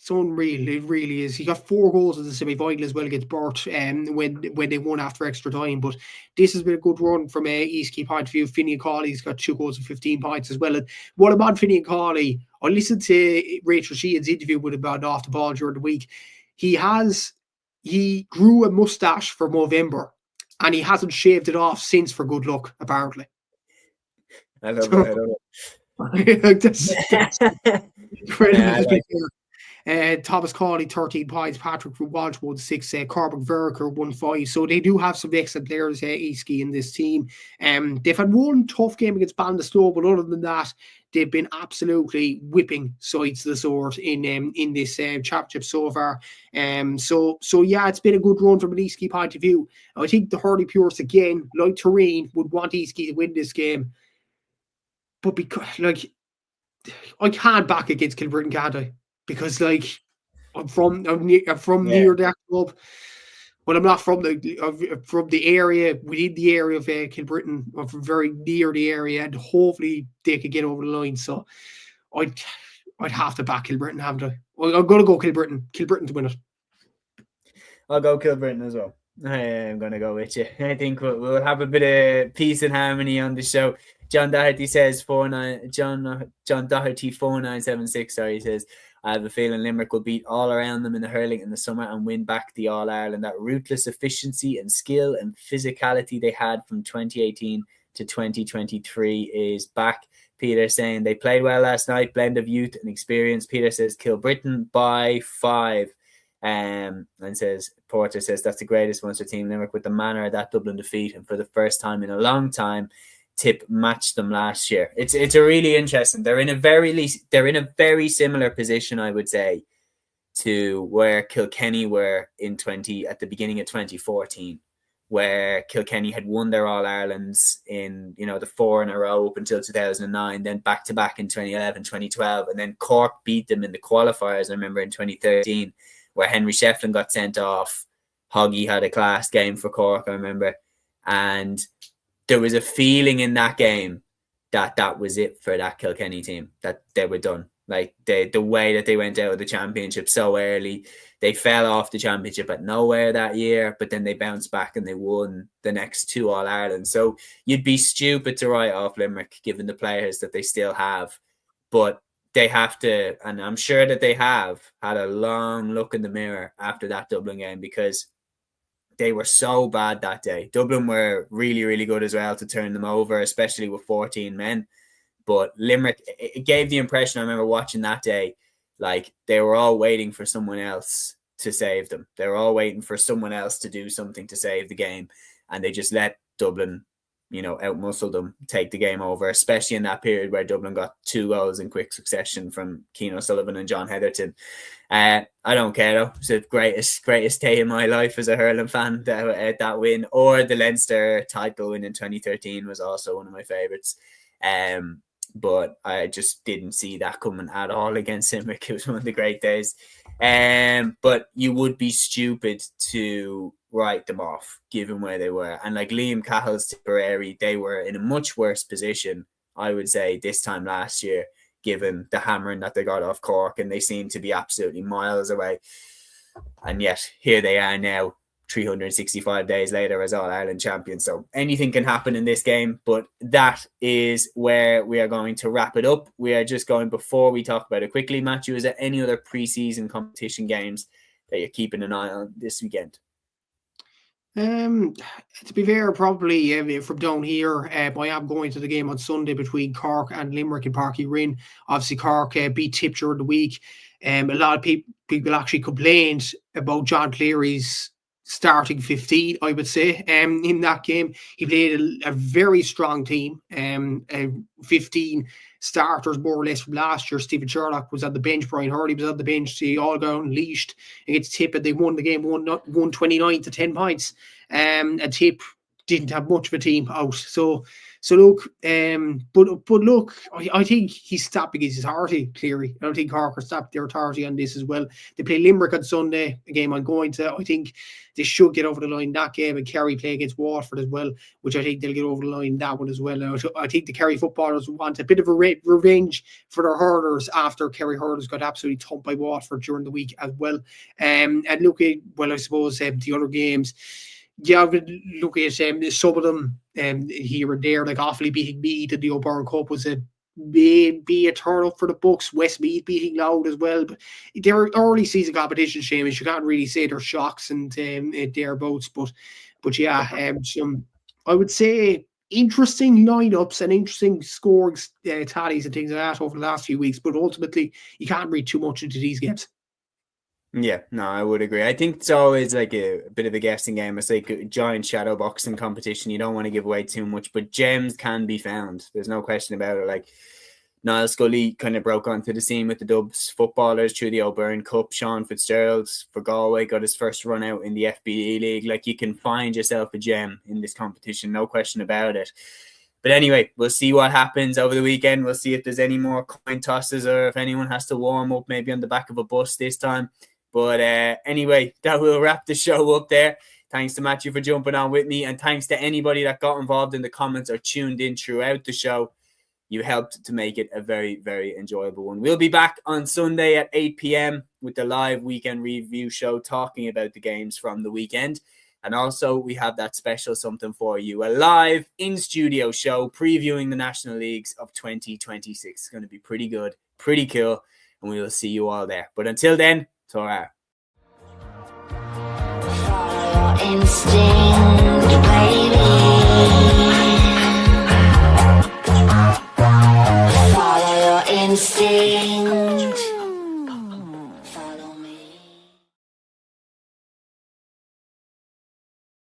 It's unreal. It really is. He got 4 goals in the semi-final as well against Burt when they won after extra time. But this has been a good run from Eastgate point of view. Finian Cawley's got 2 goals and 15 points as well. And what about Finian Cawley? I listened to Rachel Sheehan's interview with him about off the ball during the week. He grew a mustache for November, and he hasn't shaved it off since for good luck, apparently. I love it. That's incredible. Thomas Cawley, 13 points. Patrick Walsh, 1-6. Corbin Verker, 1-5. So they do have some excellent players, Eastgate, in this team. They've had one tough game against Ballinasloe, but other than that, they've been absolutely whipping sides of the sword in this championship so far. So yeah, it's been a good run from an Eastgate point of view. I think the Hurley Purists, again, like Terrain, would want Eastgate to win this game. But because, I can't back against Kilbrittain, can't I? Because I'm from near that club. Well, I'm not from the area, within the area of Kilbrittain. I'm from very near the area, and hopefully they could get over the line. So I'd have to back Kilbrittain, haven't I? Well, I'm going to go Kilbrittain to win it. I'll go Kilbrittain as well. I'm going to go with you. I think we'll have a bit of peace and harmony on the show. John Doherty says John Doherty 4976. Sorry, he says, I have a feeling Limerick will beat all around them in the hurling in the summer and win back the All-Ireland. That ruthless efficiency and skill and physicality they had from 2018 to 2023 is back. Peter saying they played well last night, blend of youth and experience. Peter says Kilbrittain by 5. And says Porter says that's the greatest Munster team, Limerick, with the manner of that Dublin defeat, and for the first time in a long time, Tip matched them last year. It's a really interesting. They're in a very similar position, I would say, to where Kilkenny were at the beginning of 2014, where Kilkenny had won their All Irelands in the 4 in a row up until 2009, then back to back in 2011, 2012, and then Cork beat them in the qualifiers. I remember in 2013, where Henry Shefflin got sent off. Hoggy had a class game for Cork, I remember, and there was a feeling in that game that was it for that Kilkenny team, that they were done. Like the way that they went out of the championship so early, they fell off the championship at nowhere that year, but then they bounced back and they won the next 2 All-Ireland. So you'd be stupid to write off Limerick given the players that they still have. But they have to, and I'm sure that they have had a long look in the mirror after that Dublin game, because they were so bad that day. Dublin were really, really good as well to turn them over, especially with 14 men. But Limerick, it gave the impression, I remember watching that day, like they were all waiting for someone else to save them. They were all waiting for someone else to do something to save the game. And they just let Dublin, outmuscle them, take the game over, especially in that period where Dublin got 2 goals in quick succession from Cian O'Sullivan and John Heatherton. I don't care though. It's the greatest day in my life as a hurling fan, that win. Or the Leinster title win in 2013 was also one of my favourites. But I just didn't see that coming at all against Limerick. It was one of the great days. But you would be stupid to write them off given where they were. And like Liam Cahill's Tipperary, they were in a much worse position, I would say, this time last year, given the hammering that they got off Cork, and they seem to be absolutely miles away. And yet here they are now, 365 days later as All-Ireland champions. So anything can happen in this game, but that is where we are going to wrap it up. We are just going, before we talk about it quickly, Matthew, is there any other pre-season competition games that you're keeping an eye on this weekend? To be fair, probably from down here, I am going to the game on Sunday between Cork and Limerick in Páirc Uí Rinn. Obviously, Cork beat Tip during the week. A lot of people actually complained about John Cleary's starting 15, I would say, in that game. He played a very strong team, 15 starters more or less from last year. Stephen Sherlock was on the bench, Brian Hurley was on the bench, they all got unleashed against Tip, and they won the game 129 to 10 points. And Tip didn't have much of a team out. So look, but look, I think he's stopping his authority, Cleary. I don't think Cork are stopping their authority on this as well. They play Limerick on Sunday, a game I'm going to. I think they should get over the line that game, and Kerry play against Waterford as well, which I think they'll get over the line that one as well. Now, I think the Kerry footballers want a bit of a revenge for their hurlers after Kerry hurlers got absolutely thumped by Waterford during the week as well. And look at, I suppose the other games, yeah, look at some of them here and there, like Offaly beating Meath in the O'Byrne Cup was a turn up for the Bucks. Westmeath beating Louth as well. But they're early season competition, Seamus. You can't really say they're shocks and thereabouts. But yeah, some, I would say, interesting lineups and interesting scoring tallies and things like that over the last few weeks. But ultimately, you can't read too much into these games. Yeah, no, I would agree. I think it's always like a bit of a guessing game. It's like a giant shadow boxing competition. You don't want to give away too much, but gems can be found. There's no question about it. Like Niall Scully kind of broke onto the scene with the Dubs footballers through the O'Byrne Cup. Sean Fitzgerald for Galway got his first run out in the FBE League. Like, you can find yourself a gem in this competition, no question about it. But anyway, we'll see what happens over the weekend. We'll see if there's any more coin tosses or if anyone has to warm up maybe on the back of a bus this time. But anyway, that will wrap the show up there. Thanks to Matthew for jumping on with me, and thanks to anybody that got involved in the comments or tuned in throughout the show. You helped to make it a very, very enjoyable one. We'll be back on Sunday at 8 p.m. with the live weekend review show talking about the games from the weekend. And also we have that special something for you, a live in-studio show previewing the National Leagues of 2026. It's going to be pretty good, pretty cool, and we will see you all there. But until then, ta-ra. Instinct, baby. Follow your instinct.